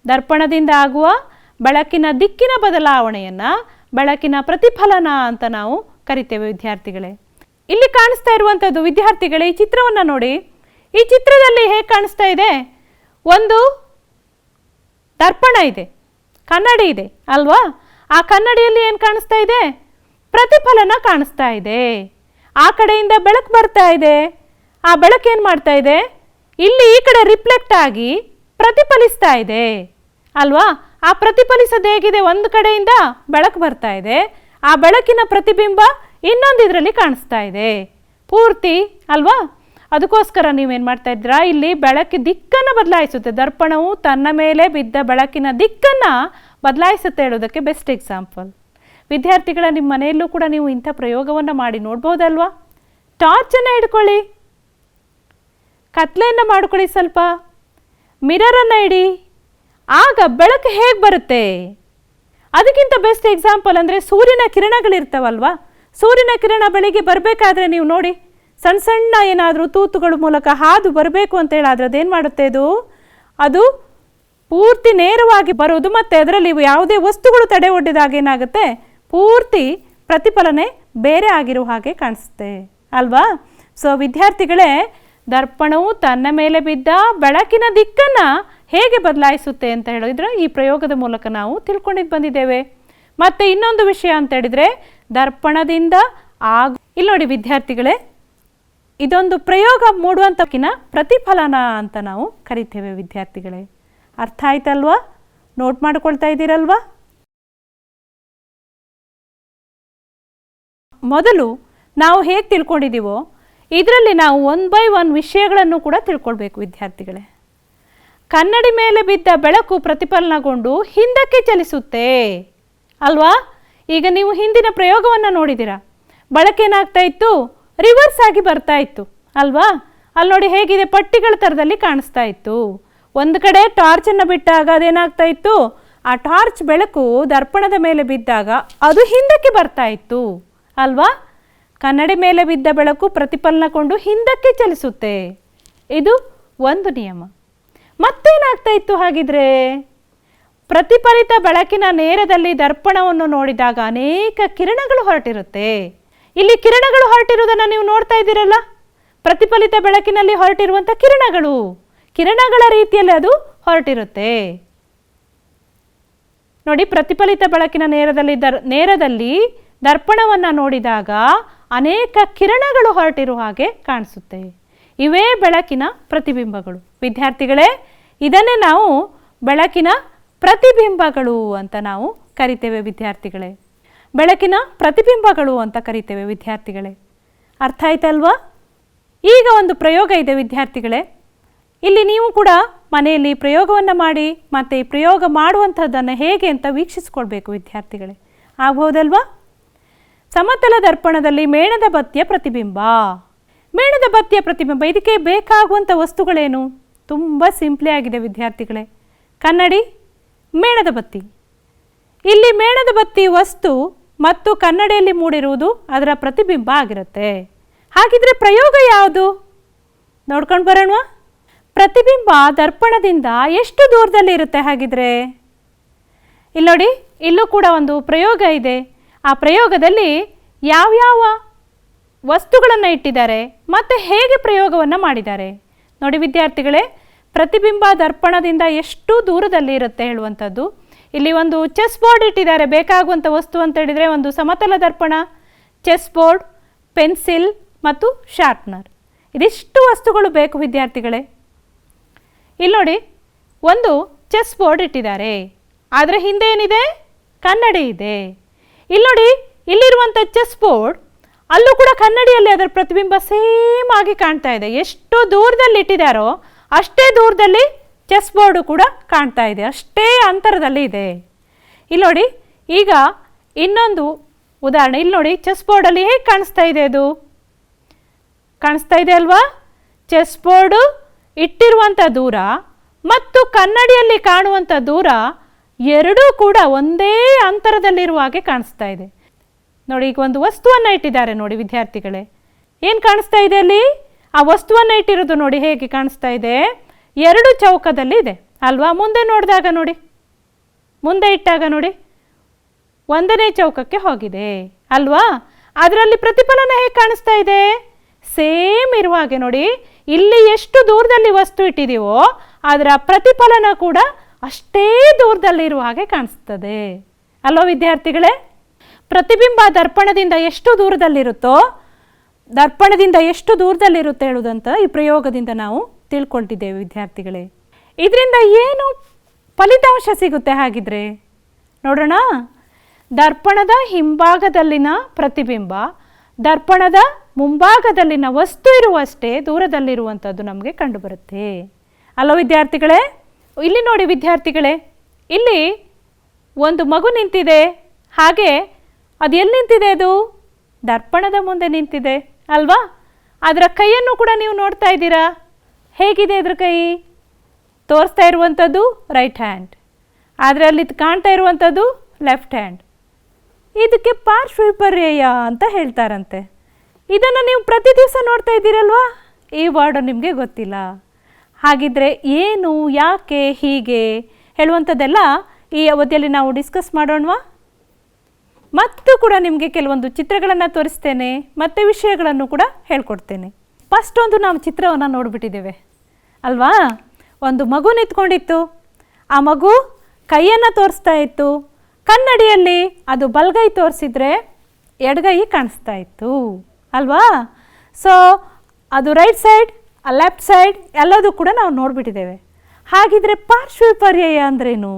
ದರ್ಪಣದಿಂದ ಆಗುವ ಬೆಳಕಿನ ದಿಕ್ಕಿನ ಬದಲಾವಣೆಯನ್ನು ಬೆಳಕಿನ ಪ್ರತಿಫಲನ ಅಂತ ನಾವು ಕರಿತೇವೆ ವಿದ್ಯಾರ್ಥಿಗಳೇ. ಇಲ್ಲಿ ಕಾಣಿಸ್ತಾ ಇರುವಂಥದ್ದು ವಿದ್ಯಾರ್ಥಿಗಳೇ, ಈ ಚಿತ್ರವನ್ನು ನೋಡಿ. ಈ ಚಿತ್ರದಲ್ಲಿ ಹೇಗೆ ಕಾಣಿಸ್ತಾ ಇದೆ? ಒಂದು ದರ್ಪಣ ಇದೆ, ಕನ್ನಡಿ ಇದೆ ಅಲ್ವಾ? ಆ ಕನ್ನಡಿಯಲ್ಲಿ ಏನು ಕಾಣಿಸ್ತಾ ಇದೆ? ಪ್ರತಿಫಲನ ಕಾಣಿಸ್ತಾ ಇದೆ. ಆ ಕಡೆಯಿಂದ ಬೆಳಕು ಬರ್ತಾ ಇದೆ. ಆ ಬೆಳಕು ಏನು ಮಾಡ್ತಾ ಇದೆ? ಇಲ್ಲಿ ಈ ಕಡೆ ರಿಫ್ಲೆಕ್ಟ್ ಆಗಿ ಪ್ರತಿಫಲಿಸ್ತಾ ಇದೆ ಅಲ್ವಾ? ಆ ಪ್ರತಿಫಲಿಸೋದು ಹೇಗಿದೆ? ಒಂದು ಕಡೆಯಿಂದ ಬೆಳಕು ಬರ್ತಾ ಇದೆ, ಆ ಬೆಳಕಿನ ಪ್ರತಿಬಿಂಬ ಇನ್ನೊಂದು ಇದರಲ್ಲಿ ಕಾಣಿಸ್ತಾ ಇದೆ ಪೂರ್ತಿ ಅಲ್ವಾ? ಅದಕ್ಕೋಸ್ಕರ ನೀವೇನು ಮಾಡ್ತಾ ಇದ್ದೀರಾ? ಇಲ್ಲಿ ಬೆಳಕಿನ ದಿಕ್ಕನ್ನು ಬದಲಾಯಿಸುತ್ತೆ. ದರ್ಪಣವು ತನ್ನ ಮೇಲೆ ಬಿದ್ದ ಬೆಳಕಿನ ದಿಕ್ಕನ್ನು ಬದಲಾಯಿಸುತ್ತೆ ಹೇಳೋದಕ್ಕೆ ಬೆಸ್ಟ್ ಎಕ್ಸಾಂಪಲ್. ವಿದ್ಯಾರ್ಥಿಗಳ ನಿಮ್ಮ ಮನೆಯಲ್ಲೂ ಕೂಡ ನೀವು ಇಂಥ ಪ್ರಯೋಗವನ್ನು ಮಾಡಿ ನೋಡ್ಬೋದಲ್ವಾ? ಟಾರ್ಚನ್ನು ಹಿಡ್ಕೊಳ್ಳಿ, ಕತ್ಲೆಯನ್ನು ಮಾಡ್ಕೊಳ್ಳಿ, ಸ್ವಲ್ಪ ಮಿರರನ್ನು ಇಡಿ, ಆಗ ಬೆಳಕು ಹೇಗೆ ಬರುತ್ತೆ? ಅದಕ್ಕಿಂತ ಬೆಸ್ಟ್ ಎಕ್ಸಾಂಪಲ್ ಅಂದರೆ ಸೂರ್ಯನ ಕಿರಣಗಳಿರ್ತಾವಲ್ವಾ? ಸೂರ್ಯನ ಕಿರಣ ಬೆಳಿಗ್ಗೆ ಬರಬೇಕಾದ್ರೆ ನೀವು ನೋಡಿ, ಸಣ್ಣ ಸಣ್ಣ ಏನಾದರೂ ತೂತುಗಳ ಮೂಲಕ ಹಾದು ಬರಬೇಕು ಅಂತ ಹೇಳಾದ್ರೆ ಅದೇನು ಮಾಡುತ್ತೆ? ಅದು ಪೂರ್ತಿ ನೇರವಾಗಿ ಬರೋದು, ಮತ್ತು ಅದರಲ್ಲಿ ಯಾವುದೇ ವಸ್ತುಗಳು ತಡೆ ಒಡ್ಡಿದಾಗ ಏನಾಗುತ್ತೆ? ಪೂರ್ತಿ ಪ್ರತಿಫಲನೆ ಬೇರೆ ಆಗಿರೋ ಹಾಗೆ ಕಾಣಿಸುತ್ತೆ ಅಲ್ವಾ? ಸೊ ವಿದ್ಯಾರ್ಥಿಗಳೇ, ದರ್ಪಣವು ತನ್ನ ಮೇಲೆ ಬಿದ್ದ ಬೆಳಕಿನ ದಿಕ್ಕನ್ನು ಹೇಗೆ ಬದಲಾಯಿಸುತ್ತೆ ಅಂತ ಹೇಳಿದ್ರೆ ಈ ಪ್ರಯೋಗದ ಮೂಲಕ ನಾವು ತಿಳ್ಕೊಂಡಿದ್ದು ಬಂದಿದ್ದೇವೆ. ಮತ್ತು ಇನ್ನೊಂದು ವಿಷಯ ಅಂತ ಹೇಳಿದರೆ ದರ್ಪಣದಿಂದ ಇಲ್ಲಿ ನೋಡಿ ವಿದ್ಯಾರ್ಥಿಗಳೇ, ಇದೊಂದು ಪ್ರಯೋಗ ಮೂಡುವಂತಕ್ಕಿನ ಪ್ರತಿಫಲನ ಅಂತ ನಾವು ಕರಿತೇವೆ ವಿದ್ಯಾರ್ಥಿಗಳೇ. ಅರ್ಥ ಆಯ್ತಲ್ವಾ? ನೋಟ್ ಮಾಡ್ಕೊಳ್ತಾ ಇದ್ದೀರಲ್ವಾ? ಮೊದಲು ನಾವು ಹೇಗೆ ತಿಳ್ಕೊಂಡಿದ್ದೀವೋ ಇದರಲ್ಲಿ ನಾವು 1 by 1 ವಿಷಯಗಳನ್ನು ಕೂಡ ತಿಳ್ಕೊಳ್ಬೇಕು ವಿದ್ಯಾರ್ಥಿಗಳೇ. ಕನ್ನಡಿ ಮೇಲೆ ಬಿದ್ದ ಬೆಳಕು ಪ್ರತಿಫಲನಗೊಂಡು ಹಿಂದಕ್ಕೆ ಚಲಿಸುತ್ತೆ ಅಲ್ವಾ? ಈಗ ನೀವು ಹಿಂದಿನ ಪ್ರಯೋಗವನ್ನು ನೋಡಿದ್ದೀರಾ. ಬೆಳಕೇನಾಗ್ತಾ ಇತ್ತು? ರಿವರ್ಸ್ ಆಗಿ ಬರ್ತಾ ಇತ್ತು ಅಲ್ವಾ? ಅಲ್ಲಿ ನೋಡಿ ಹೇಗಿದೆ, ಪಟ್ಟಿಗಳ ಥರದಲ್ಲಿ ಕಾಣಿಸ್ತಾ ಇತ್ತು. ಒಂದು ಕಡೆ ಟಾರ್ಚನ್ನು ಬಿಟ್ಟಾಗ ಅದೇನಾಗ್ತಾ ಇತ್ತು? ಆ ಟಾರ್ಚ್ ಬೆಳಕು ದರ್ಪಣದ ಮೇಲೆ ಬಿದ್ದಾಗ ಅದು ಹಿಂದಕ್ಕೆ ಬರ್ತಾ ಇತ್ತು ಅಲ್ವಾ? ಕನ್ನಡಿ ಮೇಲೆ ಬಿದ್ದ ಬೆಳಕು ಪ್ರತಿಫಲನಗೊಂಡು ಹಿಂದಕ್ಕೆ ಚಲಿಸುತ್ತೆ, ಇದು ಒಂದು ನಿಯಮ. ಮತ್ತೇನಾಗ್ತಾ ಇತ್ತು ಹಾಗಿದ್ರೆ? ಪ್ರತಿಫಲಿತ ಬೆಳಕಿನ ನೇರದಲ್ಲಿ ದರ್ಪಣವನ್ನು ನೋಡಿದಾಗ ಅನೇಕ ಕಿರಣಗಳು ಹೊರಟಿರುತ್ತೆ. ಇಲ್ಲಿ ಕಿರಣಗಳು ಹೊರಟಿರುವುದನ್ನು ನೀವು ನೋಡ್ತಾ ಇದ್ದೀರಲ್ಲ, ಪ್ರತಿಫಲಿತ ಬೆಳಕಿನಲ್ಲಿ ಹೊರಟಿರುವಂಥ ಕಿರಣಗಳ ರೀತಿಯಲ್ಲಿ ಅದು ಹೊರಟಿರುತ್ತೆ ನೋಡಿ. ಪ್ರತಿಫಲಿತ ಬೆಳಕಿನ ನೇರದಲ್ಲಿ ದರ್ಪಣವನ್ನು ನೋಡಿದಾಗ ಅನೇಕ ಕಿರಣಗಳು ಹೊರಟಿರುವ ಹಾಗೆ ಕಾಣಿಸುತ್ತೆ. ಇವೇ ಬೆಳಕಿನ ಪ್ರತಿಬಿಂಬಗಳು ವಿದ್ಯಾರ್ಥಿಗಳೇ. ಇದನ್ನೇ ನಾವು ಬೆಳಕಿನ ಪ್ರತಿಬಿಂಬಗಳು ಅಂತ ನಾವು ಕರಿತೇವೆ ವಿದ್ಯಾರ್ಥಿಗಳೇ. ಬೆಳಕಿನ ಪ್ರತಿಬಿಂಬಗಳು ಅಂತ ಕರಿತೇವೆ ವಿದ್ಯಾರ್ಥಿಗಳೇ. ಅರ್ಥ ಆಯ್ತಲ್ವಾ? ಈಗ ಒಂದು ಪ್ರಯೋಗ ಇದೆ ವಿದ್ಯಾರ್ಥಿಗಳೇ. ಇಲ್ಲಿ ನೀವು ಕೂಡ ಮನೆಯಲ್ಲಿ ಪ್ರಯೋಗವನ್ನು ಮಾಡಿ ಮತ್ತು ಈ ಪ್ರಯೋಗ ಮಾಡುವಂಥದ್ದನ್ನು ಹೇಗೆ ಅಂತ ವೀಕ್ಷಿಸ್ಕೊಳ್ಬೇಕು ವಿದ್ಯಾರ್ಥಿಗಳೇ. ಆಗ್ಬೋದಲ್ವಾ? ಸಮತಲ ದರ್ಪಣದಲ್ಲಿ ಮೇಣದ ಬತ್ತಿಯ ಪ್ರತಿಬಿಂಬ. ಮೇಣದ ಬತ್ತಿಯ ಪ್ರತಿಬಿಂಬ, ಇದಕ್ಕೆ ಬೇಕಾಗುವಂಥ ವಸ್ತುಗಳೇನು? ತುಂಬ ಸಿಂಪ್ಲಿ ಆಗಿದೆ ವಿದ್ಯಾರ್ಥಿಗಳೇ. ಕನ್ನಡಿ, ಮೇಣದ ಬತ್ತಿ. ಇಲ್ಲಿ ಮೇಣದ ಬತ್ತಿ ವಸ್ತು ಮತ್ತು ಕನ್ನಡಿಯಲ್ಲಿ ಮೂಡಿರುವುದು ಅದರ ಪ್ರತಿಬಿಂಬ ಆಗಿರುತ್ತೆ. ಹಾಗಿದ್ರೆ ಪ್ರಯೋಗ ಯಾವುದು? ನೋಡ್ಕೊಂಡು ಬರೋಣ. ಪ್ರತಿಬಿಂಬ ದರ್ಪಣದಿಂದ ಎಷ್ಟು ದೂರದಲ್ಲಿ ಇರುತ್ತೆ ಹಾಗಿದ್ರೆ? ಇಲ್ಲಿ ನೋಡಿ, ಇಲ್ಲೂ ಕೂಡ ಒಂದು ಪ್ರಯೋಗ ಇದೆ. ಆ ಪ್ರಯೋಗದಲ್ಲಿ ಯಾವ್ಯಾವ ವಸ್ತುಗಳನ್ನು ಇಟ್ಟಿದ್ದಾರೆ ಮತ್ತು ಹೇಗೆ ಪ್ರಯೋಗವನ್ನು ಮಾಡಿದ್ದಾರೆ ನೋಡಿ ವಿದ್ಯಾರ್ಥಿಗಳೇ. ಪ್ರತಿಬಿಂಬ ದರ್ಪಣದಿಂದ ಎಷ್ಟು ದೂರದಲ್ಲಿ ಇರುತ್ತೆ ಹೇಳುವಂಥದ್ದು. ಇಲ್ಲಿ ಒಂದು ಚೆಸ್ ಬೋರ್ಡ್ ಇಟ್ಟಿದ್ದಾರೆ. ಬೇಕಾಗುವಂಥ ವಸ್ತು ಅಂತ ಹೇಳಿದರೆ ಒಂದು ಸಮತಲ ದರ್ಪಣ, ಚೆಸ್ ಬೋರ್ಡ್, ಪೆನ್ಸಿಲ್ ಮತ್ತು ಶಾರ್ಪ್ನರ್. ಇದಿಷ್ಟು ವಸ್ತುಗಳು ಬೇಕು ವಿದ್ಯಾರ್ಥಿಗಳೇ. ಇಲ್ಲಿ ನೋಡಿ, ಒಂದು ಚೆಸ್ ಬೋರ್ಡ್ ಇಟ್ಟಿದ್ದಾರೆ, ಆದರೆ ಹಿಂದೆ ಏನಿದೆ? ಕನ್ನಡಿ ಇದೆ. ಇಲ್ಲಿ ನೋಡಿ, ಇಲ್ಲಿರುವಂಥ ಚೆಸ್ ಬೋರ್ಡ್ ಅಲ್ಲೂ ಕೂಡ ಕನ್ನಡಿಯಲ್ಲಿ ಅದರ ಪ್ರತಿಬಿಂಬ ಸೇಮ್ ಆಗಿ ಕಾಣ್ತಾ ಇದೆ. ಎಷ್ಟು ದೂರದಲ್ಲಿ ಇಟ್ಟಿದ್ದಾರೋ ಅಷ್ಟೇ ದೂರದಲ್ಲಿ ಚೆಸ್ ಬೋರ್ಡು ಕೂಡ ಕಾಣ್ತಾ ಇದೆ, ಅಷ್ಟೇ ಅಂತರದಲ್ಲಿ ಇದೆ. ಇಲ್ಲಿ ನೋಡಿ, ಈಗ ಇನ್ನೊಂದು ಉದಾಹರಣೆ. ಇಲ್ಲಿ ನೋಡಿ, ಚೆಸ್ ಬೋರ್ಡಲ್ಲಿ ಹೇಗೆ ಕಾಣಿಸ್ತಾ ಇದೆ? ಅದು ಕಾಣಿಸ್ತಾ ಇದೆ ಅಲ್ವಾ? ಚೆಸ್ ಬೋರ್ಡು ಇಟ್ಟಿರುವಂಥ ದೂರ ಮತ್ತು ಕನ್ನಡಿಯಲ್ಲಿ ಕಾಣುವಂಥ ದೂರ ಎರಡೂ ಕೂಡ ಒಂದೇ ಅಂತರದಲ್ಲಿರುವ ಹಾಗೆ ಕಾಣಿಸ್ತಾ ಇದೆ ನೋಡಿ. ಈಗ ಒಂದು ವಸ್ತುವನ್ನು ಇಟ್ಟಿದ್ದಾರೆ ನೋಡಿ ವಿದ್ಯಾರ್ಥಿಗಳೇ. ಏನು ಕಾಣಿಸ್ತಾ ಇದೆ ಅಲ್ಲಿ? ಆ ವಸ್ತುವನ್ನು ಇಟ್ಟಿರೋದು ನೋಡಿ ಹೇಗೆ ಕಾಣಿಸ್ತಾ ಇದೆ? ಎರಡು ಚೌಕದಲ್ಲಿ ಇದೆ ಅಲ್ವಾ? ಮುಂದೆ ನೋಡಿದಾಗ ನೋಡಿ, ಮುಂದೆ ಇಟ್ಟಾಗ ನೋಡಿ, ಒಂದನೇ ಚೌಕಕ್ಕೆ ಹೋಗಿದೆ ಅಲ್ವಾ? ಅದರಲ್ಲಿ ಪ್ರತಿಫಲನ ಹೇಗೆ ಕಾಣಿಸ್ತಾ ಇದೆ? ಸೇಮ್ ಇರುವ ಹಾಗೆ ನೋಡಿ, ಇಲ್ಲಿ ಎಷ್ಟು ದೂರದಲ್ಲಿ ವಸ್ತು ಇಟ್ಟಿದ್ದೀವೋ ಅದರ ಪ್ರತಿಫಲನ ಕೂಡ ಅಷ್ಟೇ ದೂರದಲ್ಲಿರುವ ಹಾಗೆ ಕಾಣಿಸ್ತದೆ ಅಲ್ವಾ ವಿದ್ಯಾರ್ಥಿಗಳೇ? ಪ್ರತಿಬಿಂಬ ದರ್ಪಣದಿಂದ ಎಷ್ಟು ದೂರದಲ್ಲಿರುತ್ತೋ ದರ್ಪಣದಿಂದ ಎಷ್ಟು ದೂರದಲ್ಲಿರುತ್ತೆ ಹೇಳುವುದಂತ ಈ ಪ್ರಯೋಗದಿಂದ ನಾವು ತಿಳ್ಕೊಳ್ತಿದ್ದೇವೆ ವಿದ್ಯಾರ್ಥಿಗಳೇ. ಇದರಿಂದ ಏನು ಫಲಿತಾಂಶ ಸಿಗುತ್ತೆ ಹಾಗಿದ್ರೆ ನೋಡೋಣ. ದರ್ಪಣದ ಹಿಂಭಾಗದಲ್ಲಿನ ಪ್ರತಿಬಿಂಬ ದರ್ಪಣದ ಮುಂಭಾಗದಲ್ಲಿನ ವಸ್ತು ಇರುವಷ್ಟೇ ದೂರದಲ್ಲಿರುವಂಥದ್ದು ನಮಗೆ ಕಂಡುಬರುತ್ತೆ ಅಲ್ಲೋ ವಿದ್ಯಾರ್ಥಿಗಳೇ? ಇಲ್ಲಿ ನೋಡಿ ವಿದ್ಯಾರ್ಥಿಗಳೇ, ಇಲ್ಲಿ ಒಂದು ಮಗು ನಿಂತಿದೆ. ಹಾಗೆ ಅದು ಎಲ್ಲಿ ನಿಂತಿದೆ? ಅದು ದರ್ಪಣದ ಮುಂದೆ ನಿಂತಿದೆ ಅಲ್ವಾ? ಅದರ ಕೈಯನ್ನು ಕೂಡ ನೀವು ನೋಡ್ತಾ ಇದ್ದೀರಾ. ಹೇಗಿದೆ ಅದರ ಕೈ? ತೋರಿಸ್ತಾ ಇರುವಂಥದ್ದು ರೈಟ್ ಹ್ಯಾಂಡ್, ಆದರೆ ಅಲ್ಲಿ ಕಾಣ್ತಾ ಇರುವಂಥದ್ದು ಲೆಫ್ಟ್ ಹ್ಯಾಂಡ್. ಇದಕ್ಕೆ ಪಾರ್ಶ್ವ ವಿಪರ್ಯಯ ಅಂತ ಹೇಳ್ತಾರಂತೆ. ಇದನ್ನು ನೀವು ಪ್ರತಿ ದಿವಸ ನೋಡ್ತಾ ಇದ್ದೀರಲ್ವಾ? ಈ ವರ್ಡ್ ನಿಮಗೆ ಗೊತ್ತಿಲ್ಲ. ಹಾಗಿದ್ರೆ ಏನು, ಯಾಕೆ, ಹೀಗೆ ಹೇಳುವಂಥದ್ದೆಲ್ಲ ಈ ಅವಧಿಯಲ್ಲಿ ನಾವು ಡಿಸ್ಕಸ್ ಮಾಡೋಣವಾ? ಮತ್ತು ಕೂಡ ನಿಮಗೆ ಕೆಲವೊಂದು ಚಿತ್ರಗಳನ್ನು ತೋರಿಸ್ತೇನೆ, ಮತ್ತು ವಿಷಯಗಳನ್ನು ಕೂಡ ಹೇಳ್ಕೊಡ್ತೇನೆ. ಫಸ್ಟ್ ಒಂದು ನಾವು ಚಿತ್ರವನ್ನು ನೋಡಿಬಿಟ್ಟಿದ್ದೇವೆ ಅಲ್ವಾ? ಒಂದು ಮಗು ನಿಂತ್ಕೊಂಡಿತ್ತು. ಆ ಮಗು ಕೈಯನ್ನು ತೋರಿಸ್ತಾ ಇತ್ತು. ಕನ್ನಡಿಯಲ್ಲಿ ಅದು ಬಲಗೈ ತೋರಿಸಿದ್ರೆ ಎಡಗೈ ಕಾಣಿಸ್ತಾ ಇತ್ತು ಅಲ್ವಾ? ಸೊ ಅದು ರೈಟ್ ಸೈಡ್, ಲೆಫ್ಟ್ ಸೈಡ್ ಎಲ್ಲದೂ ಕೂಡ ನಾವು ನೋಡಿಬಿಟ್ಟಿದ್ದೇವೆ. ಹಾಗಿದ್ರೆ ಪಾರ್ಶ್ವ ವಿಪರ್ಯಯ ಅಂದ್ರೇನು?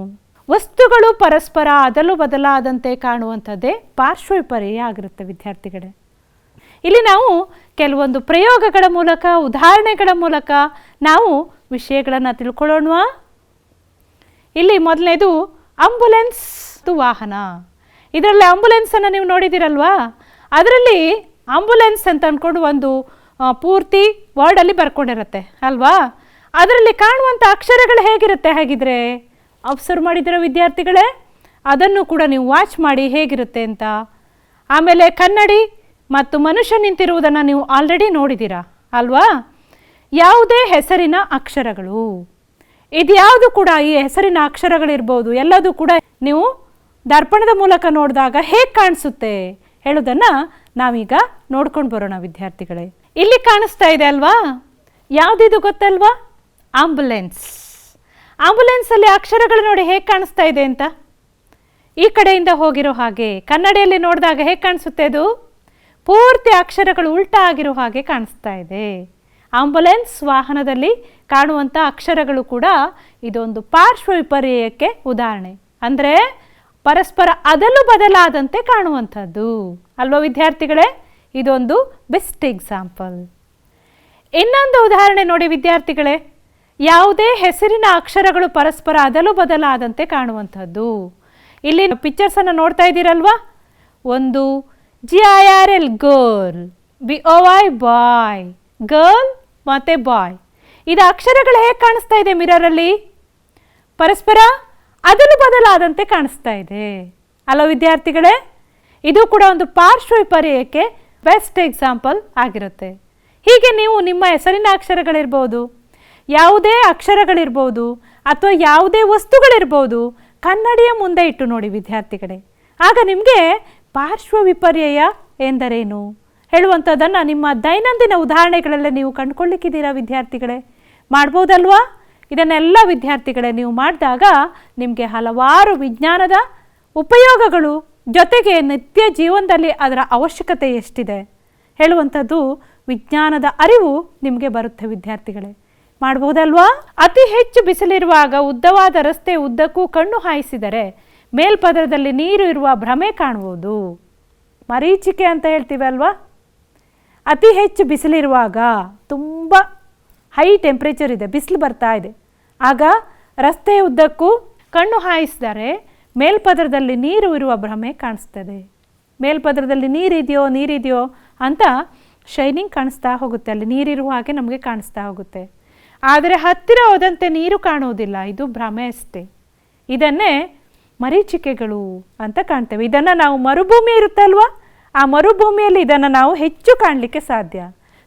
ವಸ್ತುಗಳು ಪರಸ್ಪರ ಅದಲು ಬದಲಾದಂತೆ ಕಾಣುವಂಥದ್ದೇ ಪಾರ್ಶ್ವ ವಿಪರ್ಯಯ ಆಗಿರುತ್ತೆ ವಿದ್ಯಾರ್ಥಿಗಳೇ. ಇಲ್ಲಿ ನಾವು ಕೆಲವೊಂದು ಪ್ರಯೋಗಗಳ ಮೂಲಕ, ಉದಾಹರಣೆಗಳ ಮೂಲಕ ನಾವು ವಿಷಯಗಳನ್ನು ತಿಳ್ಕೊಳ್ಳೋಣವಾ? ಇಲ್ಲಿ ಮೊದಲನೇದು ಆಂಬುಲೆನ್ಸ್ ವಾಹನ. ಇದರಲ್ಲಿ ಆಂಬುಲೆನ್ಸನ್ನು ನೀವು ನೋಡಿದ್ದೀರಲ್ವಾ? ಅದರಲ್ಲಿ ಆಂಬುಲೆನ್ಸ್ ಅಂತ ಅಂದ್ಕೊಂಡು ಒಂದು ಪೂರ್ತಿ ವರ್ಡಲ್ಲಿ ಬರ್ಕೊಂಡಿರುತ್ತೆ ಅಲ್ವಾ? ಅದರಲ್ಲಿ ಕಾಣುವಂಥ ಅಕ್ಷರಗಳು ಹೇಗಿರುತ್ತೆ ಹಾಗಿದ್ರೆ? ಅಬ್ಸರ್ವ್ ಮಾಡಿದಿರೋ ವಿದ್ಯಾರ್ಥಿಗಳೇ? ಅದನ್ನು ಕೂಡ ನೀವು ವಾಚ್ ಮಾಡಿ ಹೇಗಿರುತ್ತೆ ಅಂತ. ಆಮೇಲೆ ಕನ್ನಡಿ ಮತ್ತು ಮನುಷ್ಯ ನಿಂತಿರುವುದನ್ನು ನೀವು ಆಲ್ರೆಡಿ ನೋಡಿದ್ದೀರಾ ಅಲ್ವಾ? ಯಾವುದೇ ಹೆಸರಿನ ಅಕ್ಷರಗಳು, ಇದು ಯಾವುದು ಕೂಡ ಈ ಹೆಸರಿನ ಅಕ್ಷರಗಳಿರ್ಬೋದು, ಎಲ್ಲದೂ ಕೂಡ ನೀವು ದರ್ಪಣದ ಮೂಲಕ ನೋಡಿದಾಗ ಹೇಗೆ ಕಾಣಿಸುತ್ತೆ ಹೇಳೋದನ್ನು ನಾವೀಗ ನೋಡ್ಕೊಂಡು ಬರೋಣ ವಿದ್ಯಾರ್ಥಿಗಳೇ. ಇಲ್ಲಿ ಕಾಣಿಸ್ತಾ ಇದೆ ಅಲ್ವಾ? ಯಾವುದಿದು ಗೊತ್ತಲ್ವಾ? ಆಂಬುಲೆನ್ಸ್. ಆಂಬುಲೆನ್ಸಲ್ಲಿ ಅಕ್ಷರಗಳು ನೋಡಿ ಹೇಗೆ ಕಾಣಿಸ್ತಾ ಇದೆ ಅಂತ. ಈ ಕಡೆಯಿಂದ ಹೋಗಿರೋ ಹಾಗೆ, ಕನ್ನಡಿಯಲ್ಲಿ ನೋಡಿದಾಗ ಹೇಗೆ ಕಾಣಿಸುತ್ತೆ? ಅದು ಪೂರ್ತಿ ಅಕ್ಷರಗಳು ಉಲ್ಟಾ ಆಗಿರೋ ಹಾಗೆ ಕಾಣಿಸ್ತಾ ಇದೆ. ಆಂಬುಲೆನ್ಸ್ ವಾಹನದಲ್ಲಿ ಕಾಣುವಂಥ ಅಕ್ಷರಗಳು ಕೂಡ ಇದೊಂದು ಪಾರ್ಶ್ವ ವಿಪರ್ಯಯಕ್ಕೆ ಉದಾಹರಣೆ. ಅಂದರೆ ಪರಸ್ಪರ ಅದಲು ಬದಲಾದಂತೆ ಕಾಣುವಂಥದ್ದು ಅಲ್ವಾ ವಿದ್ಯಾರ್ಥಿಗಳೇ? ಇದೊಂದು ಬೆಸ್ಟ್ ಎಕ್ಸಾಂಪಲ್. ಇನ್ನೊಂದು ಉದಾಹರಣೆ ನೋಡಿ ವಿದ್ಯಾರ್ಥಿಗಳೇ. ಯಾವುದೇ ಹೆಸರಿನ ಅಕ್ಷರಗಳು ಪರಸ್ಪರ ಅದಲು ಬದಲಾದಂತೆ ಕಾಣುವಂಥದ್ದು. ಇಲ್ಲಿ ಪಿಕ್ಚರ್ಸನ್ನು ನೋಡ್ತಾ ಇದ್ದೀರಲ್ವಾ? ಒಂದು GIRL ಗರ್ಲ್, BOY ಬಾಯ್, ಗರ್ಲ್ ಮತ್ತು ಬಾಯ್. ಇದು ಅಕ್ಷರಗಳು ಹೇಗೆ ಕಾಣಿಸ್ತಾ ಇದೆ ಮಿರರಲ್ಲಿ? ಪರಸ್ಪರ ಅದಲು ಬದಲಾದಂತೆ ಕಾಣಿಸ್ತಾ ಇದೆ ಅಲ್ಲ ವಿದ್ಯಾರ್ಥಿಗಳೇ? ಇದು ಕೂಡ ಒಂದು ಪಾರ್ಶ್ವ ವಿಪರ್ಯಯಕ್ಕೆ ಬೆಸ್ಟ್ ಎಕ್ಸಾಂಪಲ್ ಆಗಿರುತ್ತೆ. ಹೀಗೆ ನೀವು ನಿಮ್ಮ ಹೆಸರಿನ ಅಕ್ಷರಗಳಿರ್ಬೋದು, ಯಾವುದೇ ಅಕ್ಷರಗಳಿರ್ಬೋದು, ಅಥವಾ ಯಾವುದೇ ವಸ್ತುಗಳಿರ್ಬೋದು, ಕನ್ನಡಿಯ ಮುಂದೆ ಇಟ್ಟು ನೋಡಿ ವಿದ್ಯಾರ್ಥಿಗಳೇ. ಆಗ ನಿಮಗೆ ಪಾರ್ಶ್ವ ವಿಪರ್ಯಯ ಎಂದರೇನು ಹೇಳುವಂಥದ್ದನ್ನು ನಿಮ್ಮ ದೈನಂದಿನ ಉದಾಹರಣೆಗಳಲ್ಲೇ ನೀವು ಕಂಡುಕೊಳ್ಳಿಕ್ಕಿದ್ದೀರಾ ವಿದ್ಯಾರ್ಥಿಗಳೇ? ಮಾಡ್ಬೋದಲ್ವಾ? ಇದನ್ನೆಲ್ಲ ವಿದ್ಯಾರ್ಥಿಗಳೇ ನೀವು ಮಾಡಿದಾಗ ನಿಮಗೆ ಹಲವಾರು ವಿಜ್ಞಾನದ ಉಪಯೋಗಗಳು, ಜೊತೆಗೆ ನಿತ್ಯ ಜೀವನದಲ್ಲಿ ಅದರ ಅವಶ್ಯಕತೆ ಎಷ್ಟಿದೆ ಹೇಳುವಂಥದ್ದು ವಿಜ್ಞಾನದ ಅರಿವು ನಿಮಗೆ ಬರುತ್ತೆ ವಿದ್ಯಾರ್ಥಿಗಳೇ. ಮಾಡ್ಬೋದಲ್ವಾ? ಅತಿ ಹೆಚ್ಚು ಬಿಸಿಲಿರುವಾಗ ಉದ್ದವಾದ ರಸ್ತೆ ಉದ್ದಕ್ಕೂ ಕಣ್ಣು ಹಾಯಿಸಿದರೆ ಮೇಲ್ಪದರದಲ್ಲಿ ನೀರು ಇರುವ ಭ್ರಮೆ ಕಾಣುವುದು. ಮರೀಚಿಕೆ ಅಂತ ಹೇಳ್ತೀವಿ ಅಲ್ವಾ? ಅತಿ ಹೆಚ್ಚು ಬಿಸಿಲಿರುವಾಗ, ತುಂಬ ಹೈ ಟೆಂಪ್ರೇಚರ್ ಇದೆ, ಬಿಸಿಲು ಬರ್ತಾ ಇದೆ, ಆಗ ರಸ್ತೆ ಉದ್ದಕ್ಕೂ ಕಣ್ಣು ಹಾಯಿಸಿದರೆ ಮೇಲ್ಪದರದಲ್ಲಿ ನೀರು ಇರುವ ಭ್ರಮೆ ಕಾಣಿಸ್ತದೆ. ಮೇಲ್ಪದರದಲ್ಲಿ ನೀರಿದೆಯೋ ಅಂತ ಶೈನಿಂಗ್ ಕಾಣಿಸ್ತಾ ಹೋಗುತ್ತೆ, ಅಲ್ಲಿ ನೀರಿರುವ ಹಾಗೆ ನಮಗೆ ಕಾಣಿಸ್ತಾ ಹೋಗುತ್ತೆ. ಆದರೆ ಹತ್ತಿರ ಹೋದಂತೆ ನೀರು ಕಾಣುವುದಿಲ್ಲ, ಇದು ಭ್ರಮೆ ಅಷ್ಟೇ. ಇದನ್ನೇ ಮರೀಚಿಕೆಗಳು ಅಂತ ಕಾಣ್ತೇವೆ. ಇದನ್ನು ನಾವು ಮರುಭೂಮಿ ಇರುತ್ತಲ್ವ, ಆ ಮರುಭೂಮಿಯಲ್ಲಿ ಇದನ್ನು ನಾವು ಹೆಚ್ಚು ಕಾಣಲಿಕ್ಕೆ ಸಾಧ್ಯ.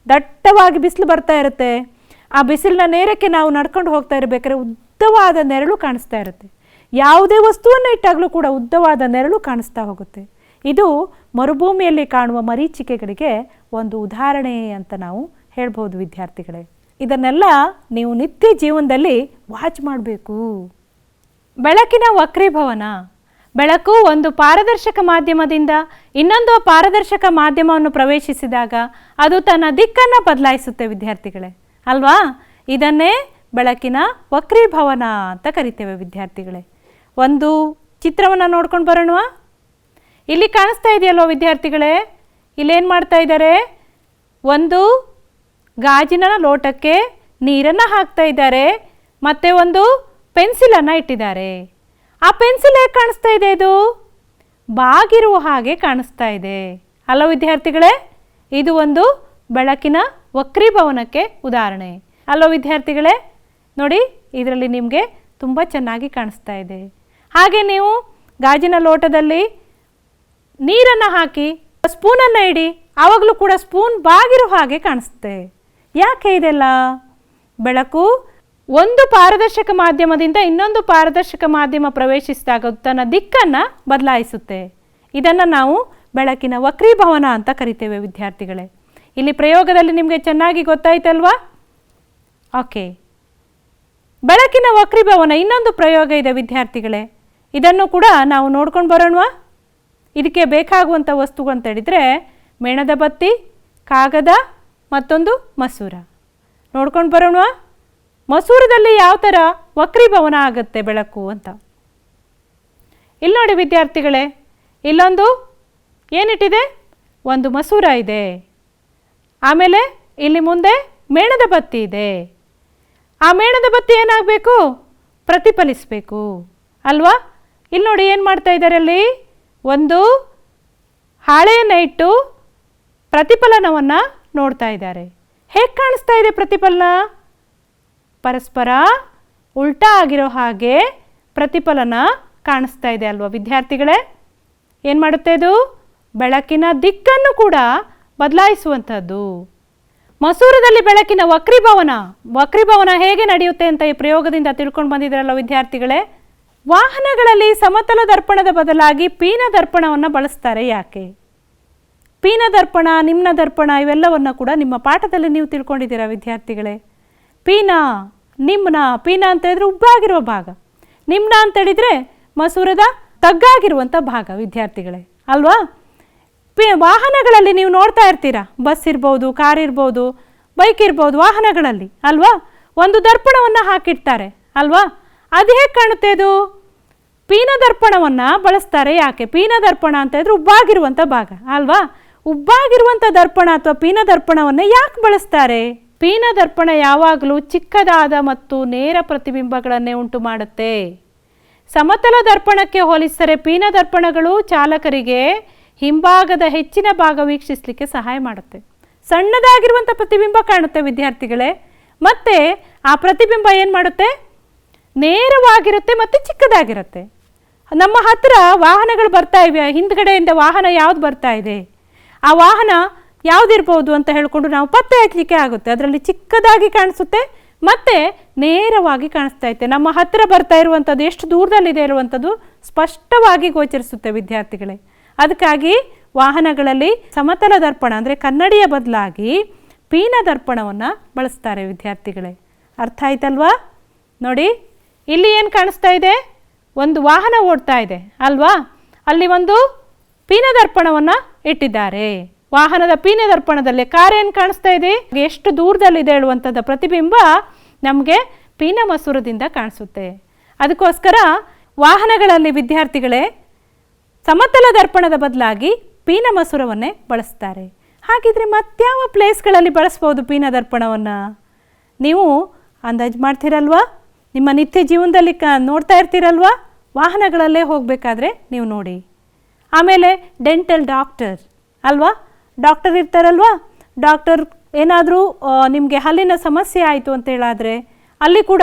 ದಟ್ಟವಾಗಿ ಬಿಸಿಲು ಬರ್ತಾ ಇರುತ್ತೆ, ಆ ಬಿಸಿಲಿನ ನೇರಕ್ಕೆ ನಾವು ನಡ್ಕೊಂಡು ಹೋಗ್ತಾ ಇರಬೇಕಾದ್ರೆ ಉದ್ದವಾದ ನೆರಳು ಕಾಣಿಸ್ತಾ ಇರುತ್ತೆ. ಯಾವುದೇ ವಸ್ತುವನ್ನು ಇಟ್ಟಾಗಲೂ ಕೂಡ ಉದ್ದವಾದ ನೆರಳು ಕಾಣಿಸ್ತಾ ಹೋಗುತ್ತೆ. ಇದು ಮರುಭೂಮಿಯಲ್ಲಿ ಕಾಣುವ ಮರೀಚಿಕೆಗಳಿಗೆ ಒಂದು ಉದಾಹರಣೆ ಅಂತ ನಾವು ಹೇಳ್ಬೋದು ವಿದ್ಯಾರ್ಥಿಗಳೇ. ಇದನ್ನೆಲ್ಲ ನೀವು ನಿತ್ಯ ಜೀವನದಲ್ಲಿ ವಾಚ್ ಮಾಡಬೇಕು. ಬೆಳಕಿನ ವಕ್ರೀಭವನ. ಬೆಳಕು ಒಂದು ಪಾರದರ್ಶಕ ಮಾಧ್ಯಮದಿಂದ ಇನ್ನೊಂದು ಪಾರದರ್ಶಕ ಮಾಧ್ಯಮವನ್ನು ಪ್ರವೇಶಿಸಿದಾಗ ಅದು ತನ್ನ ದಿಕ್ಕನ್ನು ಬದಲಾಯಿಸುತ್ತೆ ವಿದ್ಯಾರ್ಥಿಗಳೇ, ಅಲ್ವಾ? ಇದನ್ನೇ ಬೆಳಕಿನ ವಕ್ರೀಭವನ ಅಂತ ಕರಿತೇವೆ ವಿದ್ಯಾರ್ಥಿಗಳೇ. ಒಂದು ಚಿತ್ರವನ್ನು ನೋಡ್ಕೊಂಡು ಬರೋಣವಾ? ಇಲ್ಲಿ ಕಾಣಿಸ್ತಾ ಇದೆಯಲ್ವ ವಿದ್ಯಾರ್ಥಿಗಳೇ, ಇಲ್ಲೇನು ಮಾಡ್ತಾ ಇದ್ದಾರೆ? ಒಂದು ಗಾಜಿನ ಲೋಟಕ್ಕೆ ನೀರನ್ನು ಹಾಕ್ತಾ ಇದ್ದಾರೆ, ಮತ್ತು ಒಂದು ಪೆನ್ಸಿಲನ್ನು ಇಟ್ಟಿದ್ದಾರೆ. ಆ ಪೆನ್ಸಿಲ್ ಹೇಗೆ ಕಾಣಿಸ್ತಾ ಇದೆ? ಇದು ಬಾಗಿರುವ ಹಾಗೆ ಕಾಣಿಸ್ತಾ ಇದೆ ಅಲ್ಲ ವಿದ್ಯಾರ್ಥಿಗಳೇ? ಇದು ಒಂದು ಬೆಳಕಿನ ವಕ್ರೀಭವನಕ್ಕೆ ಉದಾಹರಣೆ ಅಲ್ಲ ವಿದ್ಯಾರ್ಥಿಗಳೇ? ನೋಡಿ, ಇದರಲ್ಲಿ ನಿಮಗೆ ತುಂಬ ಚೆನ್ನಾಗಿ ಕಾಣಿಸ್ತಾ ಇದೆ. ಹಾಗೆ ನೀವು ಗಾಜಿನ ಲೋಟದಲ್ಲಿ ನೀರನ್ನು ಹಾಕಿ ಸ್ಪೂನನ್ನು ಇಡಿ, ಆವಾಗಲೂ ಕೂಡ ಸ್ಪೂನ್ ಬಾಗಿರೋ ಹಾಗೆ ಕಾಣಿಸುತ್ತೆ. ಯಾಕೆ ಇದೆಲ್ಲ? ಬೆಳಕು ಒಂದು ಪಾರದರ್ಶಕ ಮಾಧ್ಯಮದಿಂದ ಇನ್ನೊಂದು ಪಾರದರ್ಶಕ ಮಾಧ್ಯಮ ಪ್ರವೇಶಿಸಿದಾಗ ತನ್ನ ದಿಕ್ಕನ್ನು ಬದಲಾಯಿಸುತ್ತೆ. ಇದನ್ನು ನಾವು ಬೆಳಕಿನ ವಕ್ರೀಭವನ ಅಂತ ಕರಿತೇವೆ ವಿದ್ಯಾರ್ಥಿಗಳೇ. ಇಲ್ಲಿ ಪ್ರಯೋಗದಲ್ಲಿ ನಿಮಗೆ ಚೆನ್ನಾಗಿ ಗೊತ್ತಾಯ್ತಲ್ವಾ? ಓಕೆ, ಬೆಳಕಿನ ವಕ್ರೀಭವನ ಇನ್ನೊಂದು ಪ್ರಯೋಗ ಇದೆ ವಿದ್ಯಾರ್ಥಿಗಳೇ. ಇದನ್ನು ಕೂಡ ನಾವು ನೋಡ್ಕೊಂಡು ಬರೋಣವಾ? ಇದಕ್ಕೆ ಬೇಕಾಗುವಂಥ ವಸ್ತುಗಳು ಅಂತ ಹೇಳಿದರೆ ಮೇಣದ ಬತ್ತಿ, ಕಾಗದ, ಮತ್ತೊಂದು ಮಸೂರ. ನೋಡ್ಕೊಂಡು ಬರೋಣವಾ? ಮಸೂರದಲ್ಲಿ ಯಾವ ಥರ ವಕ್ರೀಭವನ ಆಗುತ್ತೆ ಬೆಳಕು ಅಂತ. ಇಲ್ಲಿ ನೋಡಿ ವಿದ್ಯಾರ್ಥಿಗಳೇ, ಇಲ್ಲೊಂದು ಏನಿಟ್ಟಿದೆ? ಒಂದು ಮಸೂರ ಇದೆ. ಆಮೇಲೆ ಇಲ್ಲಿ ಮುಂದೆ ಮೇಣದ ಬತ್ತಿ ಇದೆ. ಆ ಮೇಣದ ಬತ್ತಿ ಏನಾಗಬೇಕು? ಪ್ರತಿಫಲಿಸಬೇಕು ಅಲ್ವಾ? ಇಲ್ಲಿ ನೋಡಿ ಏನು ಮಾಡ್ತಾ ಇದ್ದಾರೆ? ಅಲ್ಲಿ ಒಂದು ಹಾಳೆಯನ್ನು ಇಟ್ಟು ಪ್ರತಿಫಲನವನ್ನು ನೋಡ್ತಾ ಇದ್ದಾರೆ. ಹೇಗೆ ಕಾಣಿಸ್ತಾ ಇದೆ ಪ್ರತಿಫಲನ? ಪರಸ್ಪರ ಉಲ್ಟಾ ಆಗಿರೋ ಹಾಗೆ ಪ್ರತಿಫಲನ ಕಾಣಿಸ್ತಾ ಇದೆ ಅಲ್ವಾ ವಿದ್ಯಾರ್ಥಿಗಳೇ? ಏನು ಮಾಡುತ್ತೆ ಇದು? ಬೆಳಕಿನ ದಿಕ್ಕನ್ನು ಕೂಡ ಬದಲಾಯಿಸುವಂಥದ್ದು. ಮಸೂರದಲ್ಲಿ ಬೆಳಕಿನ ವಕ್ರೀಭವನ ಹೇಗೆ ನಡೆಯುತ್ತೆ ಅಂತ ಈ ಪ್ರಯೋಗದಿಂದ ತಿಳ್ಕೊಂಡು ಬಂದಿದ್ದಾರಲ್ಲ ವಿದ್ಯಾರ್ಥಿಗಳೇ. ವಾಹನಗಳಲ್ಲಿ ಸಮತಲ ದರ್ಪಣದ ಬದಲಾಗಿ ಪೀನ ದರ್ಪಣವನ್ನು ಬಳಸ್ತಾರೆ. ಯಾಕೆ? ಪೀನ ದರ್ಪಣ, ನಿಮ್ನ ದರ್ಪಣ ಇವೆಲ್ಲವನ್ನು ಕೂಡ ನಿಮ್ಮ ಪಾಠದಲ್ಲಿ ನೀವು ತಿಳ್ಕೊಂಡಿದ್ದೀರಾ ವಿದ್ಯಾರ್ಥಿಗಳೇ. ಪೀನ, ನಿಮ್ನ. ಪೀನ ಅಂತ ಹೇಳಿದ್ರೆ ಉಬ್ಬಾಗಿರುವ ಭಾಗ, ನಿಮ್ನ ಅಂತ ಹೇಳಿದರೆ ಮಸೂರದ ತಗ್ಗಾಗಿರುವಂಥ ಭಾಗ ವಿದ್ಯಾರ್ಥಿಗಳೇ, ಅಲ್ವಾ? ವಾಹನಗಳಲ್ಲಿ ನೀವು ನೋಡ್ತಾ ಇರ್ತೀರಾ, ಬಸ್ ಇರ್ಬೋದು, ಕಾರ್ ಇರ್ಬೋದು, ಬೈಕ್ ಇರ್ಬೋದು, ವಾಹನಗಳಲ್ಲಿ ಅಲ್ವಾ ಒಂದು ದರ್ಪಣವನ್ನು ಹಾಕಿರ್ತಾರೆ ಅಲ್ವಾ? ಅದು ಹೇಗೆ ಕಾಣುತ್ತೆ? ಇದು ಪೀನ ದರ್ಪಣವನ್ನು ಬಳಸ್ತಾರೆ. ಯಾಕೆ? ಪೀನ ದರ್ಪಣ ಅಂತ ಹೇಳಿದ್ರೆ ಉಬ್ಬಾಗಿರುವಂಥ ಭಾಗ ಅಲ್ವಾ? ಉಬ್ಬಾಗಿರುವಂಥ ದರ್ಪಣ ಅಥವಾ ಪೀನ ದರ್ಪಣವನ್ನು ಯಾಕೆ ಬಳಸ್ತಾರೆ? ಪೀನ ದರ್ಪಣ ಯಾವಾಗಲೂ ಚಿಕ್ಕದಾದ ಮತ್ತು ನೇರ ಪ್ರತಿಬಿಂಬಗಳನ್ನೇ ಉಂಟು ಮಾಡುತ್ತೆ. ಸಮತಲ ದರ್ಪಣಕ್ಕೆ ಹೋಲಿಸಿದರೆ ಪೀನ ದರ್ಪಣಗಳು ಚಾಲಕರಿಗೆ ಹಿಂಭಾಗದ ಹೆಚ್ಚಿನ ಭಾಗ ವೀಕ್ಷಿಸಲಿಕ್ಕೆ ಸಹಾಯ ಮಾಡುತ್ತೆ. ಸಣ್ಣದಾಗಿರುವಂಥ ಪ್ರತಿಬಿಂಬ ಕಾಣುತ್ತೆ ವಿದ್ಯಾರ್ಥಿಗಳೇ, ಮತ್ತು ಆ ಪ್ರತಿಬಿಂಬ ಏನು ಮಾಡುತ್ತೆ? ನೇರವಾಗಿರುತ್ತೆ ಮತ್ತು ಚಿಕ್ಕದಾಗಿರುತ್ತೆ. ನಮ್ಮ ಹತ್ತಿರ ವಾಹನಗಳು ಬರ್ತಾ ಇವೆ, ಹಿಂದ್ಗಡೆಯಿಂದ ವಾಹನ ಯಾವ್ದು ಬರ್ತಾ ಇದೆ, ಆ ವಾಹನ ಯಾವುದಿರ್ಬೋದು ಅಂತ ಹೇಳಿಕೊಂಡು ನಾವು ಪತ್ತೆ ಹಚ್ಚಲಿಕ್ಕೆ ಆಗುತ್ತೆ. ಅದರಲ್ಲಿ ಚಿಕ್ಕದಾಗಿ ಕಾಣಿಸುತ್ತೆ ಮತ್ತು ನೇರವಾಗಿ ಕಾಣಿಸ್ತಾ ಇರುತ್ತೆ. ನಮ್ಮ ಹತ್ತಿರ ಬರ್ತಾ ಇರುವಂಥದ್ದು ಎಷ್ಟು ದೂರದಲ್ಲಿದೆ ಇರುವಂಥದ್ದು ಸ್ಪಷ್ಟವಾಗಿ ಗೋಚರಿಸುತ್ತೆ ವಿದ್ಯಾರ್ಥಿಗಳೇ. ಅದಕ್ಕಾಗಿ ವಾಹನಗಳಲ್ಲಿ ಸಮತಲ ದರ್ಪಣ ಅಂದರೆ ಕನ್ನಡಿಯ ಬದಲಾಗಿ ಪೀನ ದರ್ಪಣವನ್ನು ಬಳಸ್ತಾರೆ ವಿದ್ಯಾರ್ಥಿಗಳೇ. ಅರ್ಥ ಆಯ್ತಲ್ವಾ? ನೋಡಿ, ಇಲ್ಲಿ ಏನು ಕಾಣಿಸ್ತಾ ಇದೆ? ಒಂದು ವಾಹನ ಓಡ್ತಾ ಇದೆ ಅಲ್ವಾ? ಅಲ್ಲಿ ಒಂದು ಪೀನ ದರ್ಪಣವನ್ನು ಇಟ್ಟಿದ್ದಾರೆ. ವಾಹನದ ಪೀನ ದರ್ಪಣದಲ್ಲಿ ಕಾರ್ ಏನು ಕಾಣಿಸ್ತಾ ಇದೆ? ಎಷ್ಟು ದೂರದಲ್ಲಿದೆ ಹೇಳುವಂಥದ್ದು ಪ್ರತಿಬಿಂಬ ನಮಗೆ ಪೀನ ಮಸೂರದಿಂದ ಕಾಣಿಸುತ್ತೆ. ಅದಕ್ಕೋಸ್ಕರ ವಾಹನಗಳಲ್ಲಿ ವಿದ್ಯಾರ್ಥಿಗಳೇ ಸಮತಲ ದರ್ಪಣದ ಬದಲಾಗಿ ಪೀನ ಮಸೂರವನ್ನೇ ಬಳಸ್ತಾರೆ. ಹಾಗಿದ್ರೆ ಮತ್ಯಾವ ಪ್ಲೇಸ್ಗಳಲ್ಲಿ ಬಳಸ್ಬೋದು ಪೀನ ದರ್ಪಣವನ್ನು? ನೀವು ಅಂದಾಜು ಮಾಡ್ತೀರಲ್ವಾ? ನಿಮ್ಮ ನಿತ್ಯ ಜೀವನದಲ್ಲಿ ನೋಡ್ತಾ ಇರ್ತೀರಲ್ವಾ? ವಾಹನಗಳಲ್ಲೇ ಹೋಗಬೇಕಾದ್ರೆ ನೀವು ನೋಡಿ. ಆಮೇಲೆ ಡೆಂಟಲ್ ಡಾಕ್ಟರ್ ಅಲ್ವಾ? ಡಾಕ್ಟರ್ ಇರ್ತಾರಲ್ವಾ? ಡಾಕ್ಟರ್ ಏನಾದರೂ ನಿಮಗೆ ಹಲ್ಲಿನ ಸಮಸ್ಯೆ ಆಯಿತು ಅಂತ ಹೇಳಾದರೆ ಅಲ್ಲಿ ಕೂಡ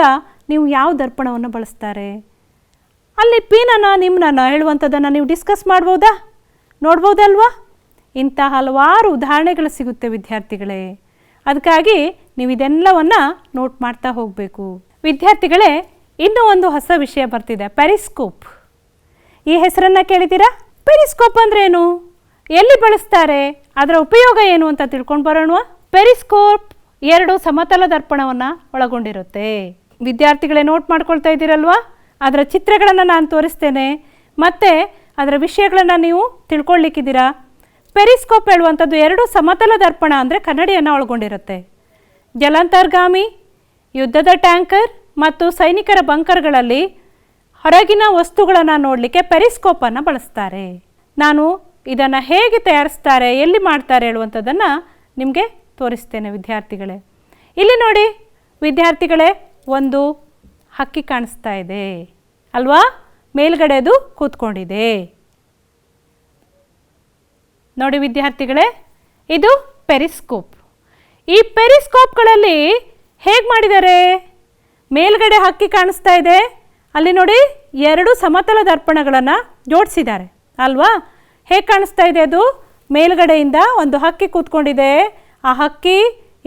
ನೀವು ಯಾವ ದರ್ಪಣವನ್ನು ಬಳಸ್ತಾರೆ? ಅಲ್ಲಿ ಪೀನನ ನಿಮ್ನ ಹೇಳುವಂಥದ್ದನ್ನು ನೀವು ಡಿಸ್ಕಸ್ ಮಾಡ್ಬೋದಾ? ನೋಡ್ಬೋದಲ್ವಾ? ಇಂಥ ಹಲವಾರು ಉದಾಹರಣೆಗಳು ಸಿಗುತ್ತೆ ವಿದ್ಯಾರ್ಥಿಗಳೇ. ಅದಕ್ಕಾಗಿ ನೀವು ಇದೆಲ್ಲವನ್ನು ನೋಟ್ ಮಾಡ್ತಾ ಹೋಗಬೇಕು ವಿದ್ಯಾರ್ಥಿಗಳೇ. ಇನ್ನೂ ಒಂದು ಹೊಸ ವಿಷಯ ಬರ್ತಿದೆ, ಪೆರಿಸ್ಕೋಪ್. ಈ ಹೆಸರನ್ನು ಕೇಳಿದ್ದೀರಾ? ಪೆರಿಸ್ಕೋಪ್ ಅಂದ್ರೇನು, ಎಲ್ಲಿ ಬಳಸ್ತಾರೆ, ಅದರ ಉಪಯೋಗ ಏನು ಅಂತ ತಿಳ್ಕೊಂಡು ಬರೋಣ. ಪೆರಿಸ್ಕೋಪ್ 2 ಸಮತಲ ದರ್ಪಣವನ್ನು ಒಳಗೊಂಡಿರುತ್ತೆ. ವಿದ್ಯಾರ್ಥಿಗಳೇ ನೋಟ್ ಮಾಡ್ಕೊಳ್ತಾ ಇದ್ದೀರಲ್ವಾ? ಅದರ ಚಿತ್ರಗಳನ್ನು ನಾನು ತೋರಿಸ್ತೇನೆ ಮತ್ತು ಅದರ ವಿಷಯಗಳನ್ನು ನೀವು ತಿಳ್ಕೊಳ್ಳಿಕ್ಕಿದ್ದೀರಾ. ಪೆರಿಸ್ಕೋಪ್ ಹೇಳುವಂಥದ್ದು 2 ಸಮತಲ ದರ್ಪಣ ಅಂದರೆ ಕನ್ನಡಿಯನ್ನು ಒಳಗೊಂಡಿರುತ್ತೆ. ಜಲಾಂತರ್ಗಾಮಿ, ಯುದ್ಧದ ಟ್ಯಾಂಕರ್ ಮತ್ತು ಸೈನಿಕರ ಬಂಕರ್ಗಳಲ್ಲಿ ಹೊರಗಿನ ವಸ್ತುಗಳನ್ನು ನೋಡಲಿಕ್ಕೆ ಪೆರಿಸ್ಕೋಪನ್ನು ಬಳಸ್ತಾರೆ. ನಾನು ಇದನ್ನು ಹೇಗೆ ತಯಾರಿಸ್ತಾರೆ, ಎಲ್ಲಿ ಮಾಡ್ತಾರೆ ಹೇಳುವಂಥದ್ದನ್ನು ನಿಮಗೆ ತೋರಿಸ್ತೇನೆ ವಿದ್ಯಾರ್ಥಿಗಳೇ. ಇಲ್ಲಿ ನೋಡಿ ವಿದ್ಯಾರ್ಥಿಗಳೇ, ಒಂದು ಹಕ್ಕಿ ಕಾಣಿಸ್ತಾ ಇದೆ ಅಲ್ವಾ? ಮೇಲ್ಗಡೆ ಅದು ಕೂತ್ಕೊಂಡಿದೆ. ನೋಡಿ ವಿದ್ಯಾರ್ಥಿಗಳೇ, ಇದು ಪೆರಿಸ್ಕೋಪ್. ಈ ಪೆರಿಸ್ಕೋಪ್ಗಳಲ್ಲಿ ಹೇಗೆ ಮಾಡಿದ್ದಾರೆ? ಮೇಲ್ಗಡೆ ಹಕ್ಕಿ ಕಾಣಿಸ್ತಾ ಇದೆ, ಅಲ್ಲಿ ನೋಡಿ 2 ಸಮತಲ ದರ್ಪಣಗಳನ್ನು ಜೋಡಿಸಿದ್ದಾರೆ ಅಲ್ವಾ? ಹೇಗೆ ಕಾಣಿಸ್ತಾ ಇದೆ? ಅದು ಮೇಲ್ಗಡೆಯಿಂದ ಒಂದು ಹಕ್ಕಿ ಕೂತ್ಕೊಂಡಿದೆ. ಆ ಹಕ್ಕಿ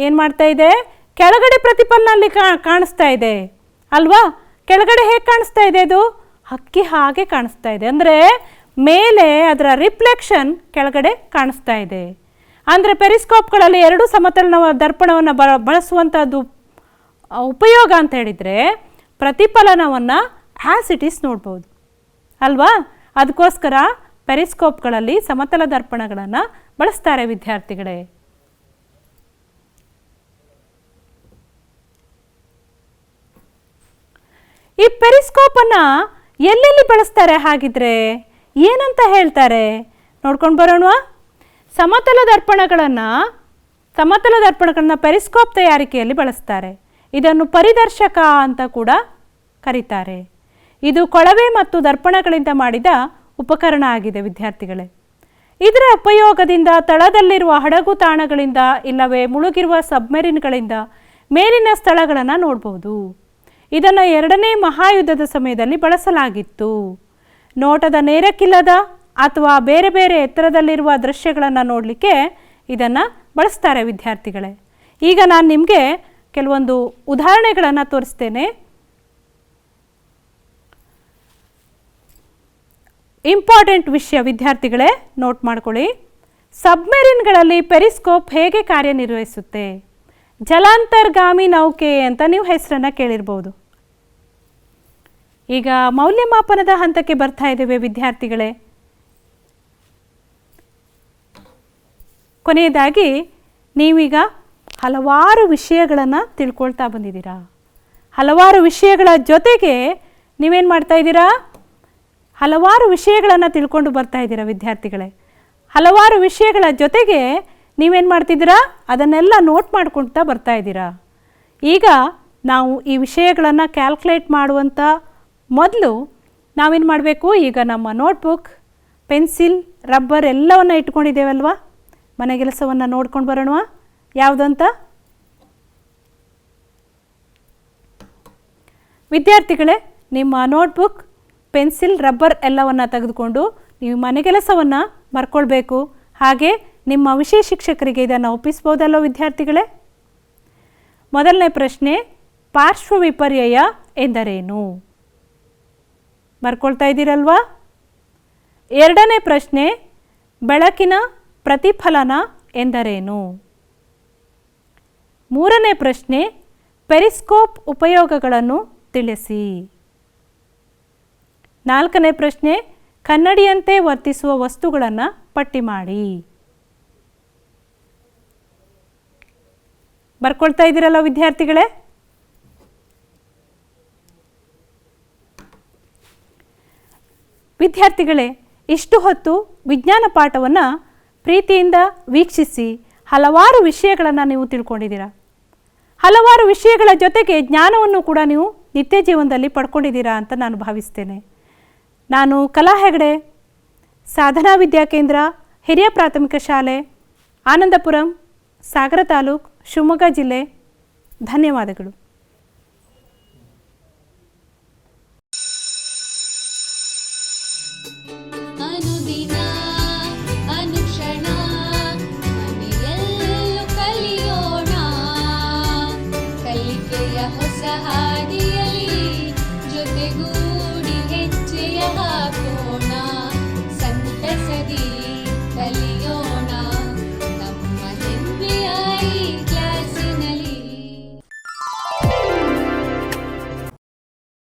ಏನು ಮಾಡ್ತಾ ಇದೆ? ಕೆಳಗಡೆ ಪ್ರತಿಫಲನಲ್ಲಿ ಕಾಣಿಸ್ತಾ ಇದೆ ಅಲ್ವಾ? ಕೆಳಗಡೆ ಹೇಗೆ ಕಾಣಿಸ್ತಾ ಇದೆ? ಅದು ಹಕ್ಕಿ ಹಾಗೆ ಕಾಣಿಸ್ತಾ ಇದೆ, ಅಂದರೆ ಮೇಲೆ ಅದರ ರಿಫ್ಲೆಕ್ಷನ್ ಕೆಳಗಡೆ ಕಾಣಿಸ್ತಾ ಇದೆ. ಅಂದರೆ ಪೆರಿಸ್ಕೋಪ್ಗಳಲ್ಲಿ 2 ಸಮತಲ ದರ್ಪಣವನ್ನು ಬಳಸುವಂಥದ್ದು ಉಪಯೋಗ ಅಂತ ಹೇಳಿದರೆ ಪ್ರತಿಫಲನವನ್ನು ಆ್ಯಸ್ ಇಟ್ ಈಸ್ ನೋಡ್ಬೋದು ಅಲ್ವಾ? ಅದಕ್ಕೋಸ್ಕರ ಪೆರಿಸ್ಕೋಪ್ಗಳಲ್ಲಿ ಸಮತಲ ದರ್ಪಣಗಳನ್ನು ಬಳಸ್ತಾರೆ ವಿದ್ಯಾರ್ಥಿಗಳೇ. ಈ ಪೆರಿಸ್ಕೋಪನ್ನು ಎಲ್ಲೆಲ್ಲಿ ಬಳಸ್ತಾರೆ, ಹಾಗಿದ್ರೆ ಏನಂತ ಹೇಳ್ತಾರೆ ನೋಡ್ಕೊಂಡು ಬರೋಣ. ಸಮತಲ ದರ್ಪಣಗಳನ್ನು ಪೆರಿಸ್ಕೋಪ್ ತಯಾರಿಕೆಯಲ್ಲಿ ಬಳಸ್ತಾರೆ. ಇದನ್ನು ಪರಿದರ್ಶಕ ಅಂತ ಕೂಡ ಕರೀತಾರೆ. ಇದು ಕೊಳವೆ ಮತ್ತು ದರ್ಪಣಗಳಿಂದ ಮಾಡಿದ ಉಪಕರಣ ಆಗಿದೆ ವಿದ್ಯಾರ್ಥಿಗಳೇ. ಇದರ ಉಪಯೋಗದಿಂದ ತಳದಲ್ಲಿರುವ ಹಡಗು ತಾಣಗಳಿಂದ ಇಲ್ಲವೇ ಮುಳುಗಿರುವ ಸಬ್ಮೆರಿನ್ಗಳಿಂದ ಮೇಲಿನ ಸ್ಥಳಗಳನ್ನು ನೋಡ್ಬೋದು. ಇದನ್ನು 2ನೇ ಮಹಾಯುದ್ಧದ ಸಮಯದಲ್ಲಿ ಬಳಸಲಾಗಿತ್ತು. ನೋಟದ ನೇರಕ್ಕಿಲ್ಲದ ಅಥವಾ ಬೇರೆ ಬೇರೆ ಎತ್ತರದಲ್ಲಿರುವ ದೃಶ್ಯಗಳನ್ನು ನೋಡಲಿಕ್ಕೆ ಇದನ್ನು ಬಳಸ್ತಾರೆ ವಿದ್ಯಾರ್ಥಿಗಳೇ. ಈಗ ನಾನು ನಿಮಗೆ ಕೆಲವೊಂದು ಉದಾಹರಣೆಗಳನ್ನು ತೋರಿಸ್ತೇನೆ. ಇಂಪಾರ್ಟೆಂಟ್ ವಿಷಯ ವಿದ್ಯಾರ್ಥಿಗಳೇ, ನೋಟ್ ಮಾಡ್ಕೊಳ್ಳಿ. ಸಬ್ಮೆರಿನ್ಗಳಲ್ಲಿ ಪೆರಿಸ್ಕೋಪ್ ಹೇಗೆ ಕಾರ್ಯನಿರ್ವಹಿಸುತ್ತೆ? ಜಲಾಂತರ್ಗಾಮಿ ನೌಕೆ ಅಂತ ನೀವು ಹೆಸರನ್ನು ಕೇಳಿರ್ಬೋದು. ಈಗ ಮೌಲ್ಯಮಾಪನದ ಹಂತಕ್ಕೆ ಬರ್ತಾ ಇದ್ದೇವೆ ವಿದ್ಯಾರ್ಥಿಗಳೇ. ಕೊನೆಯದಾಗಿ ನೀವೀಗ ಹಲವಾರು ವಿಷಯಗಳನ್ನು ತಿಳ್ಕೊಳ್ತಾ ಬಂದಿದ್ದೀರಾ. ಹಲವಾರು ವಿಷಯಗಳ ಜೊತೆಗೆ ನೀವೇನು ಮಾಡ್ತಾ ಇದ್ದೀರಾ? ಹಲವಾರು ವಿಷಯಗಳನ್ನು ತಿಳ್ಕೊಂಡು ಬರ್ತಾ ಇದ್ದೀರಾ ವಿದ್ಯಾರ್ಥಿಗಳೇ. ಹಲವಾರು ವಿಷಯಗಳ ಜೊತೆಗೆ ನೀವೇನು ಮಾಡ್ತಿದ್ದೀರಾ? ಅದನ್ನೆಲ್ಲ ನೋಟ್ ಮಾಡ್ಕೊಳ್ತಾ ಬರ್ತಾ ಇದ್ದೀರಾ. ಈಗ ನಾವು ಈ ವಿಷಯಗಳನ್ನು ಕ್ಯಾಲ್ಕುಲೇಟ್ ಮಾಡುವಂಥ ಮೊದಲು ನಾವೇನು ಮಾಡಬೇಕು? ಈಗ ನಮ್ಮ ನೋಟ್ಬುಕ್, ಪೆನ್ಸಿಲ್, ರಬ್ಬರ್ ಎಲ್ಲವನ್ನು ಇಟ್ಕೊಂಡಿದ್ದೇವಲ್ವ? ಮನೆಗೆಲಸವನ್ನು ನೋಡ್ಕೊಂಡು ಬರೋಣ. ಯಾವುದಂತ ವಿದ್ಯಾರ್ಥಿಗಳೇ, ನಿಮ್ಮ ನೋಟ್ಬುಕ್, ಪೆನ್ಸಿಲ್, ರಬ್ಬರ್ ಎಲ್ಲವನ್ನು ತೆಗೆದುಕೊಂಡು ನೀವು ಮನೆಗೆಲಸವನ್ನು ಬರ್ಕೊಳ್ಬೇಕು. ಹಾಗೆ ನಿಮ್ಮ ವಿಷಯ ಶಿಕ್ಷಕರಿಗೆ ಇದನ್ನು ಒಪ್ಪಿಸ್ಬೋದಲ್ಲ ವಿದ್ಯಾರ್ಥಿಗಳೇ? ಮೊದಲನೇ ಪ್ರಶ್ನೆ, ಪಾರ್ಶ್ವ ವಿಪರ್ಯಯ ಎಂದರೇನು? ಬರ್ಕೊಳ್ತಾ ಇದ್ದೀರಲ್ವಾ? ಎರಡನೇ ಪ್ರಶ್ನೆ, ಬೆಳಕಿನ ಪ್ರತಿಫಲನ ಎಂದರೇನು? ಮೂರನೇ ಪ್ರಶ್ನೆ, ಪೆರಿಸ್ಕೋಪ್ ಉಪಯೋಗಗಳನ್ನು ತಿಳಿಸಿ. ನಾಲ್ಕನೇ ಪ್ರಶ್ನೆ, ಕನ್ನಡಿಯಂತೆ ವರ್ತಿಸುವ ವಸ್ತುಗಳನ್ನು ಪಟ್ಟಿ ಮಾಡಿ. ಬರ್ಕೊಳ್ತಾ ಇದ್ದೀರಲ್ಲ ವಿದ್ಯಾರ್ಥಿಗಳೇ? ವಿದ್ಯಾರ್ಥಿಗಳೇ, ಇಷ್ಟು ಹೊತ್ತು ವಿಜ್ಞಾನ ಪಾಠವನ್ನು ಪ್ರೀತಿಯಿಂದ ವೀಕ್ಷಿಸಿ ಹಲವಾರು ವಿಷಯಗಳನ್ನು ನೀವು ತಿಳ್ಕೊಂಡಿದ್ದೀರಾ. ಹಲವಾರು ವಿಷಯಗಳ ಜೊತೆಗೆ ಜ್ಞಾನವನ್ನು ಕೂಡ ನೀವು ನಿತ್ಯ ಜೀವನದಲ್ಲಿ ಪಡ್ಕೊಂಡಿದ್ದೀರಾ ಅಂತ ನಾನು ಭಾವಿಸ್ತೇನೆ. ನಾನು ಕಲಾ ಹೆಗಡೆ, ಸಾಧನಾ ವಿದ್ಯಾಕೇಂದ್ರ, ಹಿರಿಯ ಪ್ರಾಥಮಿಕ ಶಾಲೆ, ಆನಂದಪುರಂ, ಸಾಗರ ತಾಲೂಕು, ಶಿವಮೊಗ್ಗ ಜಿಲ್ಲೆ. ಧನ್ಯವಾದಗಳು.